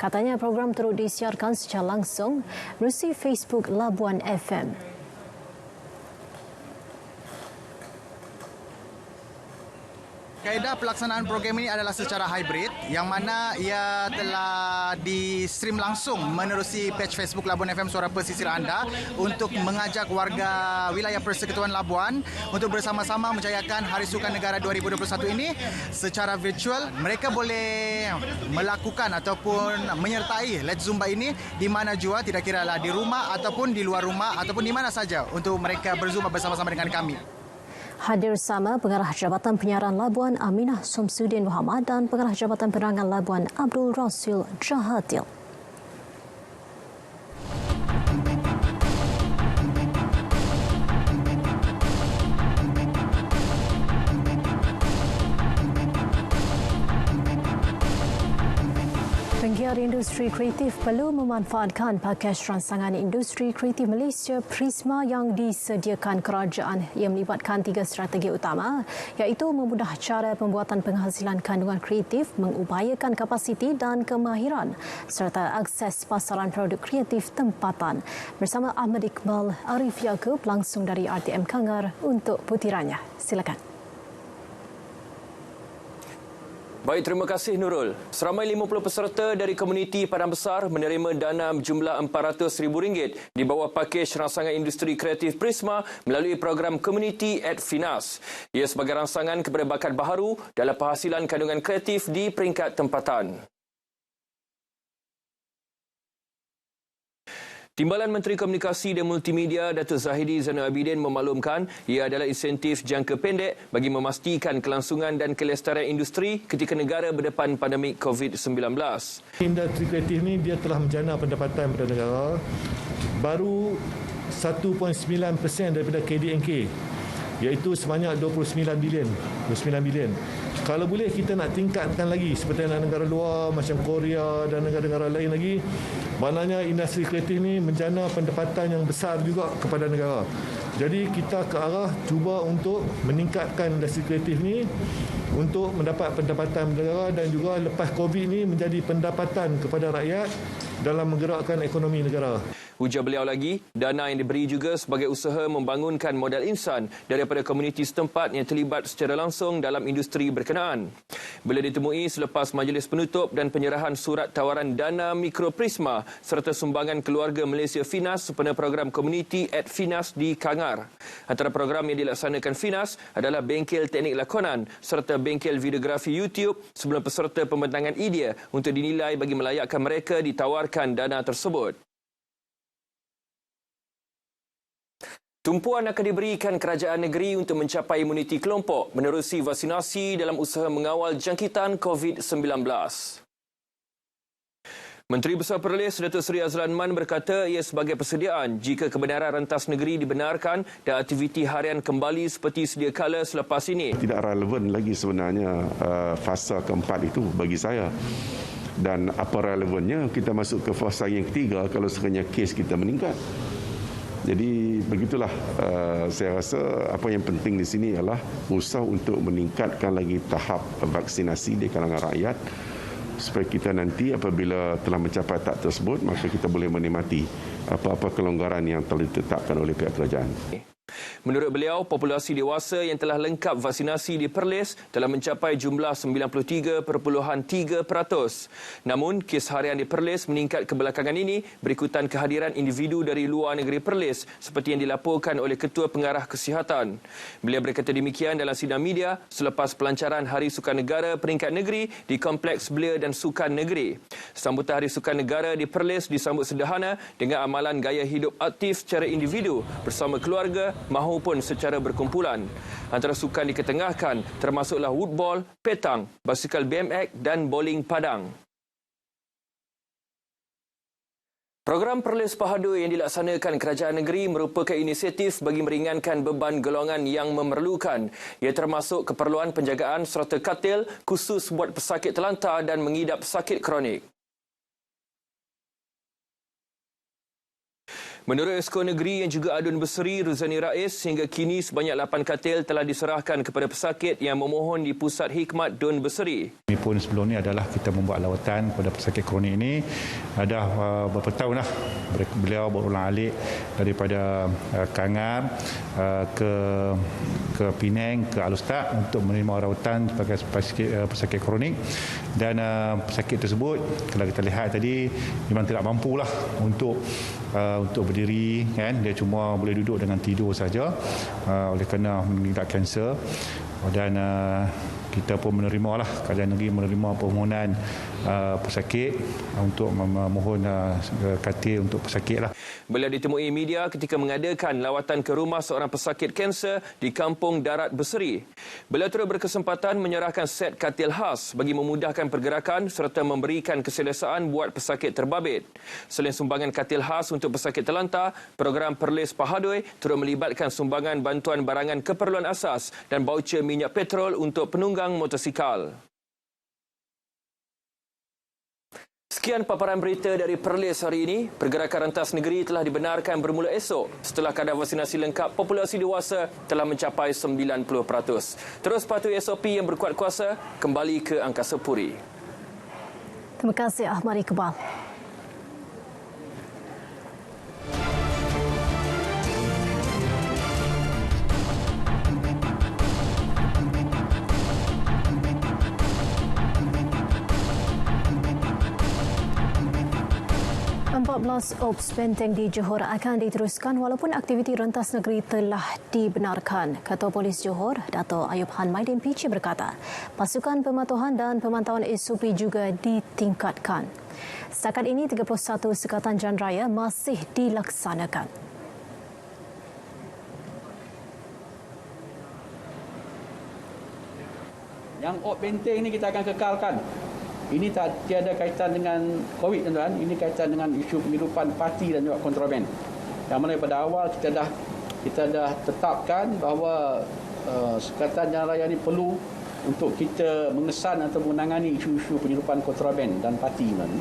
Katanya program turut disiarkan secara langsung melalui Facebook Labuan FM. Kaedah pelaksanaan program ini adalah secara hybrid yang mana ia telah di-stream langsung menerusi page Facebook Labuan FM Suara Pesisir Anda untuk mengajak warga wilayah Persekutuan Labuan untuk bersama-sama menjayakan Hari Sukan Negara 2021 ini secara virtual. Mereka boleh melakukan ataupun menyertai Let's Zumba ini di mana jua, tidak kiralah di rumah ataupun di luar rumah ataupun di mana saja untuk mereka berzumba bersama-sama dengan kami. Hadir sama Pengarah Jabatan Penyiaran Labuan Aminah Somsudin Muhammad dan Pengarah Jabatan Penerangan Labuan Abdul Rasul Jahatil. Penggiat industri kreatif perlu memanfaatkan pakej rangsangan industri kreatif Malaysia Prisma yang disediakan kerajaan yang melibatkan 3 strategi utama iaitu memudah cara pembuatan penghasilan kandungan kreatif, mengupayakan kapasiti dan kemahiran serta akses pasaran produk kreatif tempatan. Bersama Ahmad Iqbal, Arif Yaakob langsung dari RTM Kangar untuk butirannya. Silakan. Baik, terima kasih Nurul. Seramai 50 peserta dari komuniti Padang Besar menerima dana berjumlah RM400,000 di bawah pakej rangsangan industri kreatif Prisma melalui program Community at Finas. Ia sebagai rangsangan kepada bakat baharu dalam penghasilan kandungan kreatif di peringkat tempatan. Timbalan Menteri Komunikasi dan Multimedia Datuk Zahidi Zainul Abidin memaklumkan ia adalah insentif jangka pendek bagi memastikan kelangsungan dan kelestarian industri ketika negara berdepan pandemik COVID-19. Industri kreatif ini dia telah menjana pendapatan pada negara baru 1.9% daripada KDNK, iaitu sebanyak 29 bilion. Kalau boleh kita nak tingkatkan lagi seperti negara luar macam Korea dan negara-negara lain lagi, maknanya industri kreatif ini menjana pendapatan yang besar juga kepada negara. Jadi kita ke arah cuba untuk meningkatkan industri kreatif ini untuk mendapat pendapatan negara dan juga lepas COVID ini menjadi pendapatan kepada rakyat dalam menggerakkan ekonomi negara. Ujar beliau lagi, dana yang diberi juga sebagai usaha membangunkan modal insan daripada komuniti setempat yang terlibat secara langsung dalam industri berkenaan. Bila ditemui selepas majlis penutup dan penyerahan surat tawaran dana Mikro Prisma serta sumbangan keluarga Malaysia Finas sempena program Community at Finas di Kangar. Antara program yang dilaksanakan Finas adalah bengkel teknik lakonan serta bengkel videografi YouTube sebelum peserta pembentangan idea untuk dinilai bagi melayakkan mereka ditawarkan dana tersebut. Tumpuan akan diberikan kerajaan negeri untuk mencapai imuniti kelompok menerusi vaksinasi dalam usaha mengawal jangkitan COVID-19. Menteri Besar Perlis Datuk Seri Azlan Man berkata ia sebagai persediaan jika kebenaran rentas negeri dibenarkan dan aktiviti harian kembali seperti sedia kala selepas ini. Tidak relevan lagi sebenarnya fasa keempat itu bagi saya. Dan apa relevannya kita masuk ke fasa yang ketiga kalau sekiranya kes kita meningkat. Jadi begitulah saya rasa apa yang penting di sini ialah usaha untuk meningkatkan lagi tahap vaksinasi di kalangan rakyat supaya kita nanti apabila telah mencapai tahap tersebut, maka kita boleh menikmati apa-apa kelonggaran yang telah ditetapkan oleh pihak kerajaan. Menurut beliau, populasi dewasa yang telah lengkap vaksinasi di Perlis telah mencapai jumlah 93.3%. Namun, kes harian di Perlis meningkat kebelakangan ini berikutan kehadiran individu dari luar negeri Perlis seperti yang dilaporkan oleh Ketua Pengarah Kesihatan. Beliau berkata demikian dalam sidang media selepas pelancaran Hari Sukan Negara peringkat negeri di Kompleks Belia dan Sukan Negeri. Sambutan Hari Sukan Negara di Perlis disambut sederhana dengan amalan gaya hidup aktif secara individu bersama keluarga maupun secara berkumpulan. Antara sukan diketengahkan termasuklah woodball, petang, basikal BMX dan bowling padang. Program Perlis Pahadu yang dilaksanakan kerajaan negeri merupakan inisiatif bagi meringankan beban golongan yang memerlukan. Ia termasuk keperluan penjagaan serta katil khusus buat pesakit terlantar dan mengidap sakit kronik. Menurut Esko Negeri yang juga Adun Berseri Ruzani Rais, hingga kini sebanyak 8 katil telah diserahkan kepada pesakit yang memohon di Pusat Hikmat Dun Berseri. Kami pun sebelum ini adalah kita membuat lawatan kepada pesakit kronik ini. Dah beberapa tahun dah beliau berulang-alik daripada Kangar ke Penang, ke Alustad untuk menerima rawatan sebagai pesakit kronik. Dan pesakit tersebut, kalau kita lihat tadi, memang tidak mampulah untuk berdiri, kan? Dia cuma boleh duduk dengan tidur saja oleh kerana mengidap kanser. Dan kita pun menerima lah, kerajaan negeri menerima permohonan pesakit untuk memohon katil untuk pesakit lah. Beliau ditemui media ketika mengadakan lawatan ke rumah seorang pesakit kanser di Kampung Darat Berseri. Beliau turut berkesempatan menyerahkan set katil khas bagi memudahkan pergerakan serta memberikan keselesaan buat pesakit terbabit. Selain sumbangan katil khas untuk pesakit terlantar, program Perlis Pahadui turut melibatkan sumbangan bantuan barangan keperluan asas dan baucer minyak petrol untuk penunggang motosikal. Sekian paparan berita dari Perlis hari ini. Pergerakan rentas negeri telah dibenarkan bermula esok setelah kadar vaksinasi lengkap populasi dewasa telah mencapai 90%. Terus patuhi SOP yang berkuat kuasa, kembali ke Angkasa Puri. Terima kasih Ahmad Iqbal. Ops benteng di Johor akan diteruskan walaupun aktiviti rentas negeri telah dibenarkan. Ketua Polis Johor, Dato' Ayub Han Maidin Pichi berkata, pasukan pemantauan dan pemantauan SOP juga ditingkatkan. Setakat ini 31 sekatan jalan raya masih dilaksanakan. Yang op benteng ini kita akan kekalkan. Ini tiada kaitan dengan COVID, tuan-tuan. Ini kaitan dengan isu penghidupan parti dan juga kontraben. Yang mana pada awal kita dah tetapkan bahawa sekatan jalan raya ini perlu untuk kita mengesan atau menangani isu-isu penghidupan kontraben dan parti, tuan.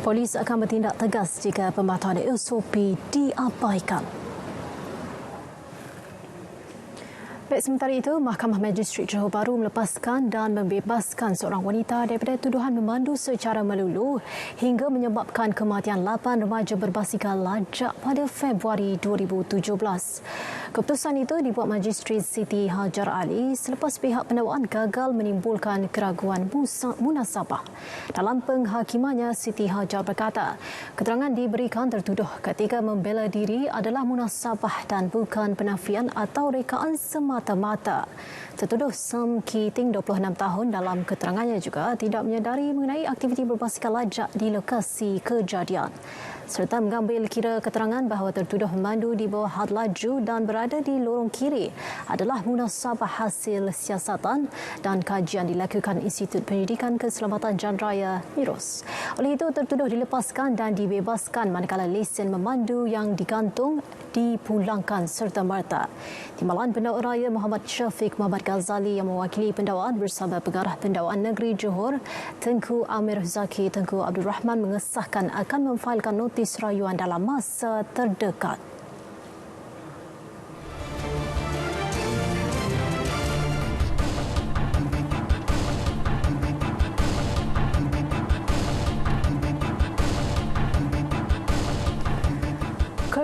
Polis akan bertindak tegas jika pemantauan SOP diabaikan. Baik, sementara itu, Mahkamah Magistrat Johor Bahru melepaskan dan membebaskan seorang wanita daripada tuduhan memandu secara melulu hingga menyebabkan kematian 8 remaja berbasikal lajak pada Februari 2017. Keputusan itu dibuat Magistrat Siti Hajar Ali selepas pihak pendakwaan gagal menimbulkan keraguan munasabah. Dalam penghakimannya, Siti Hajar berkata, keterangan diberikan tertuduh ketika membela diri adalah munasabah dan bukan penafian atau rekaan semata-mata. Tertuduh Sam Keating, 26 tahun, dalam keterangannya juga tidak menyedari mengenai aktiviti berbasikal lajak di lokasi kejadian, serta mengambil kira keterangan bahawa tertuduh memandu di bawah had laju dan berada di lorong kiri adalah munasabah hasil siasatan dan kajian dilakukan Institut Pendidikan Keselamatan Jalan Raya Miros. Oleh itu, tertuduh dilepaskan dan dibebaskan manakala lesen memandu yang digantung dipulangkan serta merta. Timbalan Pendakwa Raya Muhammad Syafiq Muhammad Ghazali yang mewakili pendakwaan bersama Pengarah Pendakwaan Negeri Johor Tengku Amir Zaki Tengku Abdul Rahman mengesahkan akan memfailkan notis rayuan dalam masa terdekat.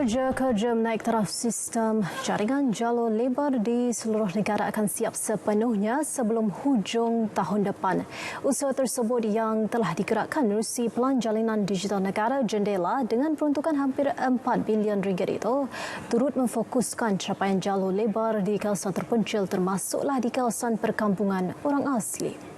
Kerja-kerja menaik taraf sistem jaringan jalur lebar di seluruh negara akan siap sepenuhnya sebelum hujung tahun depan. Usaha tersebut yang telah digerakkan menerusi Pelan Jalinan Digital Negara Jendela dengan peruntukan hampir 4 bilion ringgit itu turut memfokuskan capaian jalur lebar di kawasan terpencil termasuklah di kawasan perkampungan orang asli.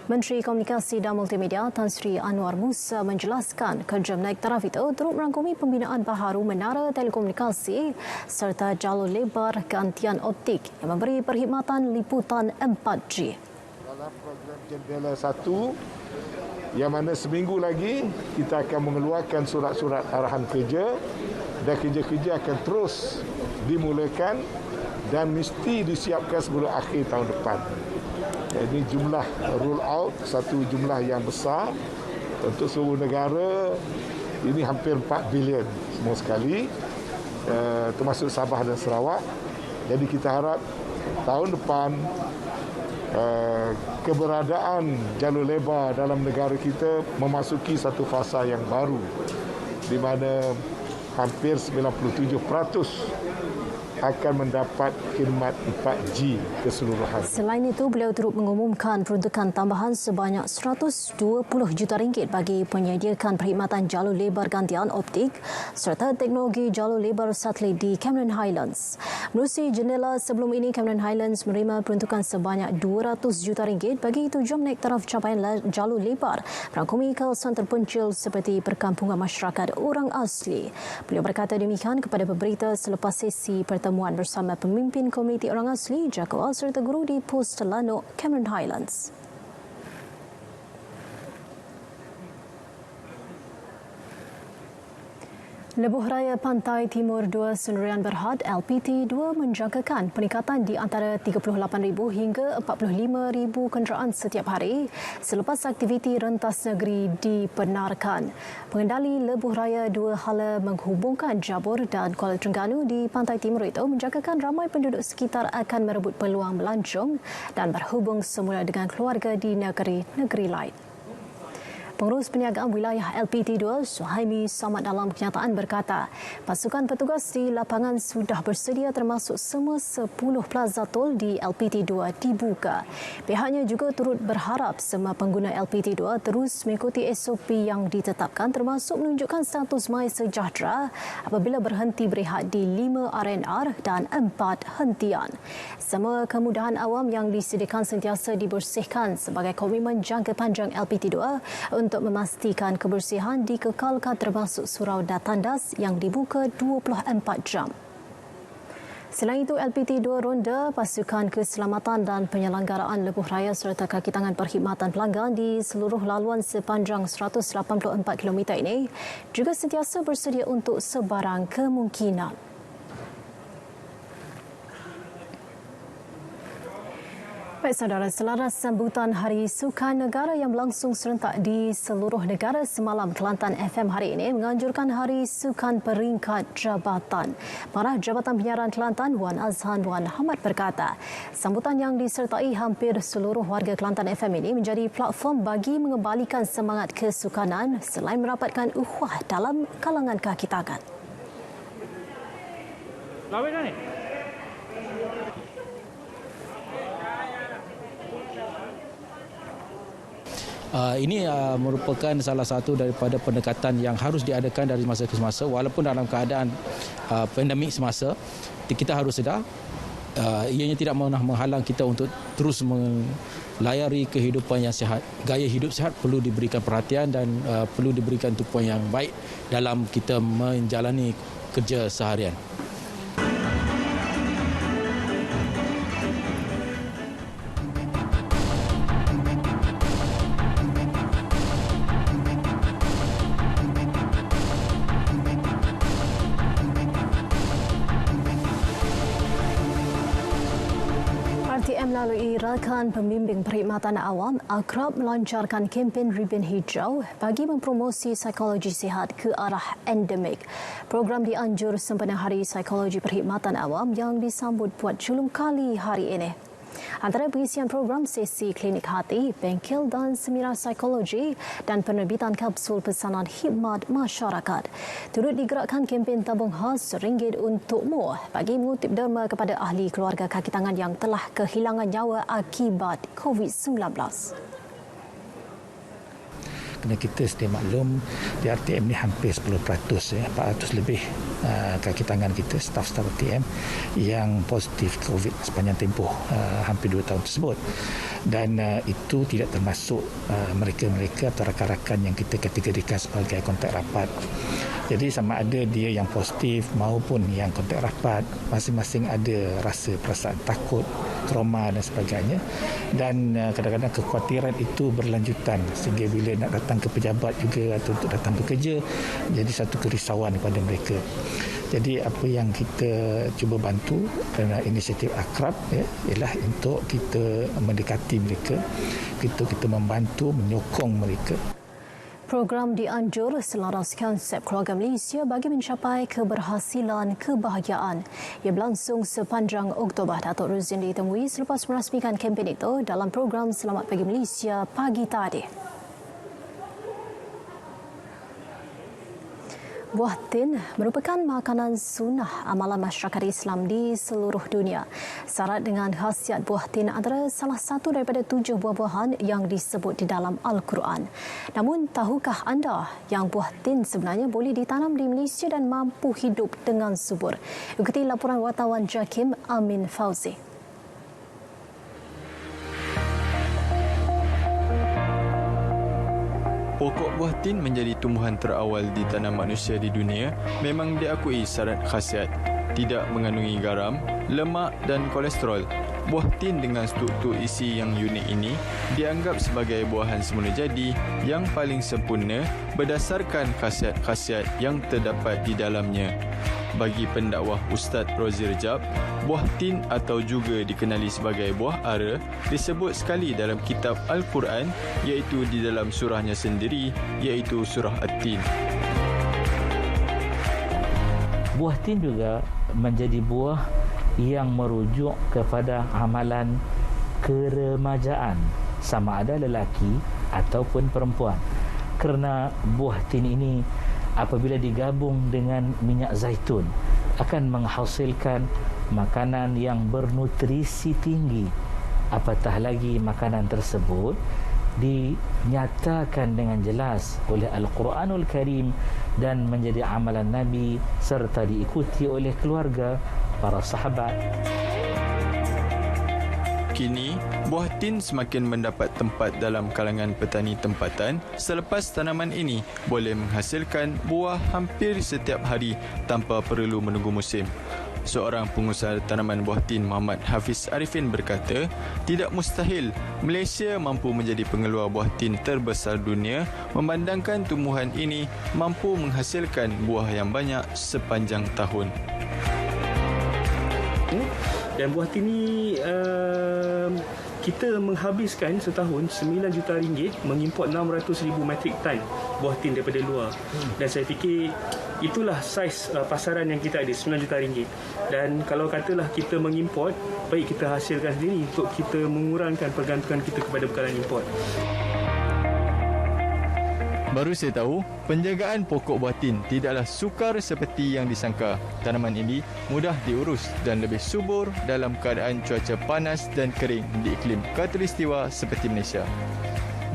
Menteri Komunikasi dan Multimedia Tan Sri Anwar Musa menjelaskan kerja menaik taraf itu turut merangkumi pembinaan baharu menara telekomunikasi serta jalur lebar gantian optik yang memberi perkhidmatan liputan 4G. Dalam program Jendela 1 yang mana seminggu lagi kita akan mengeluarkan surat-surat arahan kerja dan kerja-kerja akan terus dimulakan dan mesti disiapkan sebelum akhir tahun depan. Ini jumlah roll out satu jumlah yang besar untuk seluruh negara. Ini hampir 4 bilion semua sekali, termasuk Sabah dan Sarawak. Jadi kita harap tahun depan keberadaan jalur lebar dalam negara kita memasuki satu fasa yang baru di mana hampir 97% akan mendapat khidmat 4G keseluruhan. Selain itu, beliau turut mengumumkan peruntukan tambahan sebanyak 120 juta ringgit bagi penyediakan perkhidmatan jalur lebar gantian optik serta teknologi jalur lebar satelit di Cameron Highlands. Menerusi jendela sebelum ini, Cameron Highlands menerima peruntukan sebanyak 200 juta ringgit bagi tujuan menaik taraf capaian jalur lebar merangkumi kawasan terpencil seperti perkampungan masyarakat orang asli. Beliau berkata demikian kepada pemberita selepas sesi pertemuan bersama pemimpin komuniti orang asli, jagoan serta guru di Pos Telanuk, Cameron Highlands. Lebuh Raya Pantai Timur 2 Sendirian Berhad LPT 2 menjangkakan peningkatan di antara 38,000 hingga 45,000 kenderaan setiap hari selepas aktiviti rentas negeri dibenarkan. Pengendali Lebuh Raya 2 hala menghubungkan Jabur dan Kuala Terengganu di Pantai Timur itu menjangkakan ramai penduduk sekitar akan merebut peluang melancong dan berhubung semula dengan keluarga di negeri-negeri lain. Pengurus Perniagaan Wilayah LPT2 Suhaimi Samad dalam kenyataan berkata, pasukan petugas di lapangan sudah bersedia termasuk semua 10 plaza tol di LPT2 dibuka. Pihaknya juga turut berharap semua pengguna LPT2 terus mengikuti SOP yang ditetapkan termasuk menunjukkan status My Sejahtera apabila berhenti berehat di 5 RNR dan 4 hentian. Semua kemudahan awam yang disediakan sentiasa dibersihkan sebagai komitmen jangka panjang LPT2 untuk memastikan kebersihan dikekalkan termasuk surau dan tandas yang dibuka 24 jam. Selain itu, LPT2 ronda pasukan keselamatan dan penyelenggaraan lebuh raya serta kaki tangan perkhidmatan pelanggan di seluruh laluan sepanjang 184 km ini juga sentiasa bersedia untuk sebarang kemungkinan. Baik saudara, selaras sambutan Hari Sukan Negara yang berlangsung serentak di seluruh negara semalam, Kelantan FM hari ini menganjurkan Hari Sukan Peringkat Jabatan. Marah Jabatan Penyiaran Kelantan Wan Azhan Wan Hamad berkata, sambutan yang disertai hampir seluruh warga Kelantan FM ini menjadi platform bagi mengembalikan semangat kesukanan selain merapatkan ukhuwah dalam kalangan kaki tangan. Lawak kan ni? Ini merupakan salah satu daripada pendekatan yang harus diadakan dari masa ke semasa walaupun dalam keadaan pandemik semasa. Kita harus sedar ianya tidak mahu menghalang kita untuk terus melayari kehidupan yang sihat. Gaya hidup sihat perlu diberikan perhatian dan perlu diberikan tumpuan yang baik dalam kita menjalani kerja seharian. RTM melalui rakan pembimbing perkhidmatan awam akrab melancarkan kempen Ribin Hijau bagi mempromosi psikologi sihat ke arah endemik. Program dianjur sempena Hari Psikologi Perkhidmatan Awam yang disambut buat julung kali hari ini. Antara pengisian program sesi klinik hati, bengkel dan seminar psikologi dan penerbitan kapsul pesanan khidmat masyarakat. Turut digerakkan kempen tabung khas RM1 untukmu bagi mengutip derma kepada ahli keluarga kaki tangan yang telah kehilangan nyawa akibat COVID-19. Kerana kita sedia maklum di RTM ni hampir 10%, 400 lebih kaki tangan kita, staf-staf RTM yang positif COVID sepanjang tempoh hampir 2 tahun tersebut. Dan itu tidak termasuk mereka-mereka atau rakan-rakan yang kita kategorikan sebagai kontak rapat. Jadi sama ada dia yang positif maupun yang kontak rapat, masing-masing ada rasa perasaan takut, trauma dan sebagainya. Dan kadang-kadang kekhawatiran itu berlanjutan sehingga bila nak datang ke pejabat juga atau untuk datang bekerja, jadi satu kerisauan kepada mereka. Jadi apa yang kita cuba bantu kerana inisiatif Akrab ialah untuk kita mendekati mereka, kita membantu, menyokong mereka. Program dianjur selaras konsep keluarga Malaysia bagi mencapai keberhasilan kebahagiaan. Ia berlangsung sepanjang Oktober. Datuk Ruzin ditemui selepas merasmikan kempen itu dalam program Selamat Pagi Malaysia pagi tadi. Buah tin merupakan makanan sunnah amalan masyarakat Islam di seluruh dunia. Syarat dengan khasiat buah tin adalah salah satu daripada 7 buah-buahan yang disebut di dalam Al-Quran. Namun, tahukah anda yang buah tin sebenarnya boleh ditanam di Malaysia dan mampu hidup dengan subur? Ikuti laporan wartawan JAKIM Amin Fauzi. Pokok buah tin menjadi tumbuhan terawal ditanam manusia di dunia, memang diakui syarat khasiat. Tidak mengandungi garam, lemak dan kolesterol. Buah tin dengan struktur isi yang unik ini dianggap sebagai buahan semula jadi yang paling sempurna berdasarkan khasiat-khasiat yang terdapat di dalamnya. Bagi pendakwah Ustaz Rozi Rejab, buah tin atau juga dikenali sebagai buah ara disebut sekali dalam kitab Al-Quran, iaitu di dalam surahnya sendiri, iaitu surah At-Tin. Buah tin juga menjadi buah yang merujuk kepada amalan keremajaan, sama ada lelaki ataupun perempuan. Kerana buah tin ini apabila digabung dengan minyak zaitun akan menghasilkan makanan yang bernutrisi tinggi. Apatah lagi makanan tersebut dinyatakan dengan jelas oleh Al-Quranul Karim dan menjadi amalan Nabi serta diikuti oleh keluarga, para sahabat. Kini, buah tin semakin mendapat tempat dalam kalangan petani tempatan selepas tanaman ini boleh menghasilkan buah hampir setiap hari tanpa perlu menunggu musim. Seorang pengusaha tanaman buah tin Muhammad Hafiz Arifin berkata, tidak mustahil Malaysia mampu menjadi pengeluar buah tin terbesar dunia memandangkan tumbuhan ini mampu menghasilkan buah yang banyak sepanjang tahun. Dan buah tin ni kita menghabiskan setahun RM9 juta mengimport 600,000 metrik tan buah tin daripada luar. Dan saya fikir itulah saiz pasaran yang kita ada, RM9 juta. Dan kalau katalah kita mengimport, baik kita hasilkan sendiri untuk kita mengurangkan pergantungan kita kepada bekalan import. Baru saya tahu, penjagaan pokok buah tin tidaklah sukar seperti yang disangka. Tanaman ini mudah diurus dan lebih subur dalam keadaan cuaca panas dan kering di iklim khatulistiwa seperti Malaysia.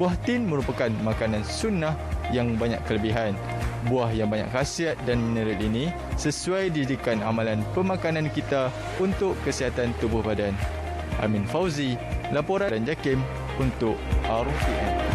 Buah tin merupakan makanan sunnah yang banyak kelebihan. Buah yang banyak khasiat dan mineral ini sesuai didikan amalan pemakanan kita untuk kesihatan tubuh badan. Amin Fauzi, laporan dan JAKIM untuk RTM.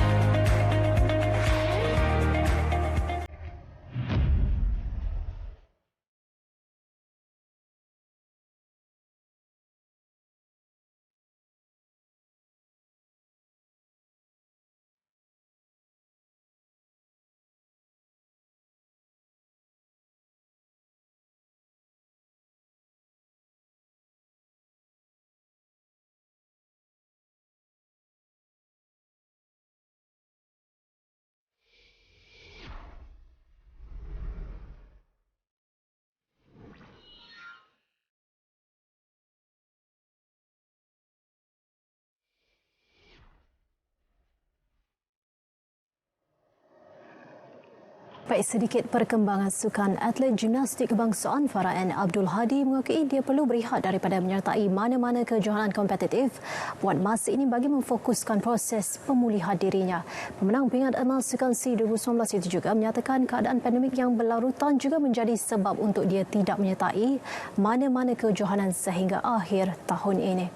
Baik, sedikit perkembangan sukan. Atlet gimnastik kebangsaan Farah N. Abdul Hadi mengakui dia perlu berehat daripada menyertai mana-mana kejohanan kompetitif buat masa ini bagi memfokuskan proses pemulihan dirinya. Pemenang pingat emas Sukan SEA 2019 itu juga menyatakan keadaan pandemik yang berlarutan juga menjadi sebab untuk dia tidak menyertai mana-mana kejohanan sehingga akhir tahun ini.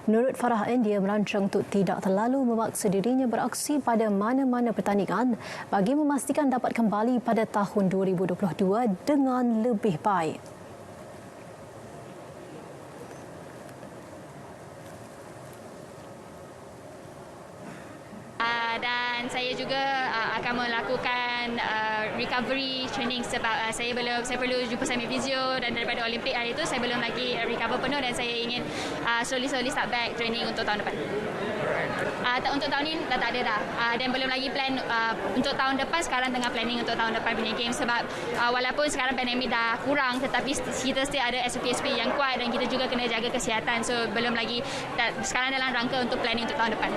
Menurut Farah N, dia merancang untuk tidak terlalu memaksa dirinya beraksi pada mana-mana pertandingan bagi memastikan dapat kembali pada tahun 2022 dengan lebih baik. Dan saya juga akan melakukan recovery training sebab saya perlu jumpa sama fisio, dan daripada Olimpik hari itu saya belum lagi recover penuh dan saya ingin slowly start back training untuk tahun depan. Untuk tahun ini dah tak ada dah, dan belum lagi plan untuk tahun depan. Sekarang tengah planning untuk tahun depan punya games sebab walaupun sekarang pandemik dah kurang tetapi kita still ada SOP yang kuat dan kita juga kena jaga kesihatan, so belum lagi sekarang dalam rangka untuk planning untuk tahun depan.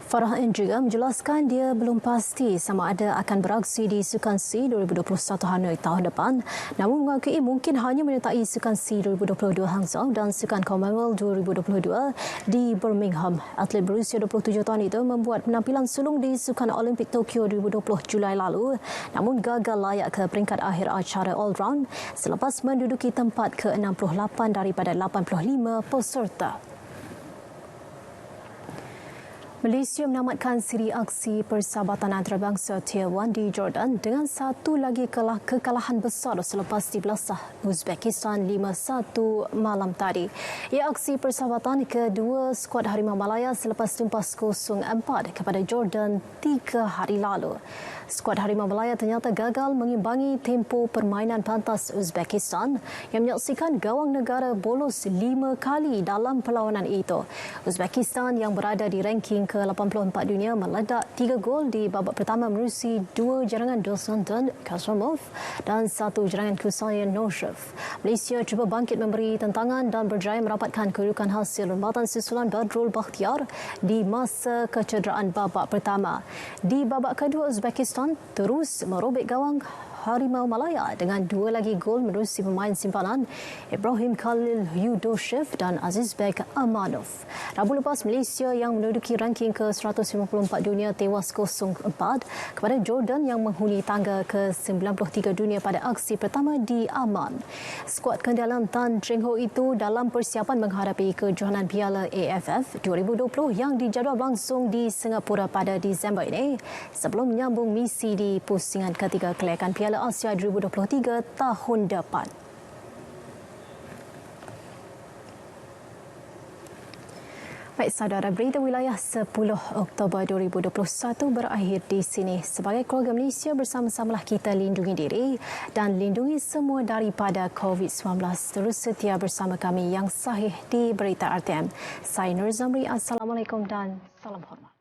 Farah N juga menjelaskan dia belum pasti sama ada akan beraksi di Sukan SEA 2021 Hanoi tahun depan, namun mengakui mungkin hanya menyertai Sukan SEA 2022 Hangzhou dan Sukan Commonwealth 2022 di Birmingham. Atlet berusia 27 tahun itu membuat penampilan sulung di Sukan Olimpik Tokyo 2020 Julai lalu, namun gagal layak ke peringkat akhir acara all-round selepas menduduki tempat ke-68 daripada 85 peserta. Malaysia menamatkan siri aksi persahabatan antarabangsa Tier 1 di Jordan dengan satu lagi kekalahan besar selepas dibelasah Uzbekistan 5-1 malam tadi. Ia aksi persahabatan kedua skuad Harimau Malaya selepas tumpas 0-4 kepada Jordan 3 hari lalu. Skuad Harimau Malaya ternyata gagal mengimbangi tempo permainan pantas Uzbekistan yang menyaksikan gawang negara bolos 5 kali dalam perlawanan itu. Uzbekistan yang berada di ranking ke-84 dunia meledak 3 gol di babak pertama menerusi 2 jarangan Dosanton Kasramov dan 1 jarangan Kusayan Noshev. Malaysia cuba bangkit memberi tentangan dan berjaya merapatkan kedudukan hasil rembatan susulan Badrul Bakhtiar di masa kecederaan babak pertama. Di babak kedua, Uzbekistan terus merobek gawang Harimau Malaya dengan 2 lagi gol menerusi pemain simpanan Ibrahim Khalil Yudoshev dan Azizbek Amanov. Rabu lepas, Malaysia yang menduduki ranking ke-154 dunia tewas 0-4 kepada Jordan yang menghuni tangga ke-93 dunia pada aksi pertama di Amman. Skuad kendalan Tan Cheng Ho itu dalam persiapan menghadapi kejohanan Piala AFF 2020 yang dijadual langsung di Singapura pada Disember ini sebelum menyambung misi di pusingan ketiga kelayakan Piala Asia 2023 tahun depan. Baik, saudara, berita wilayah 10 Oktober 2021 berakhir di sini. Sebagai keluarga Malaysia, bersama-samalah kita lindungi diri dan lindungi semua daripada COVID-19. Terus setia bersama kami yang sahih di Berita RTM. Saya Nur Zamri. Assalamualaikum dan salam hormat.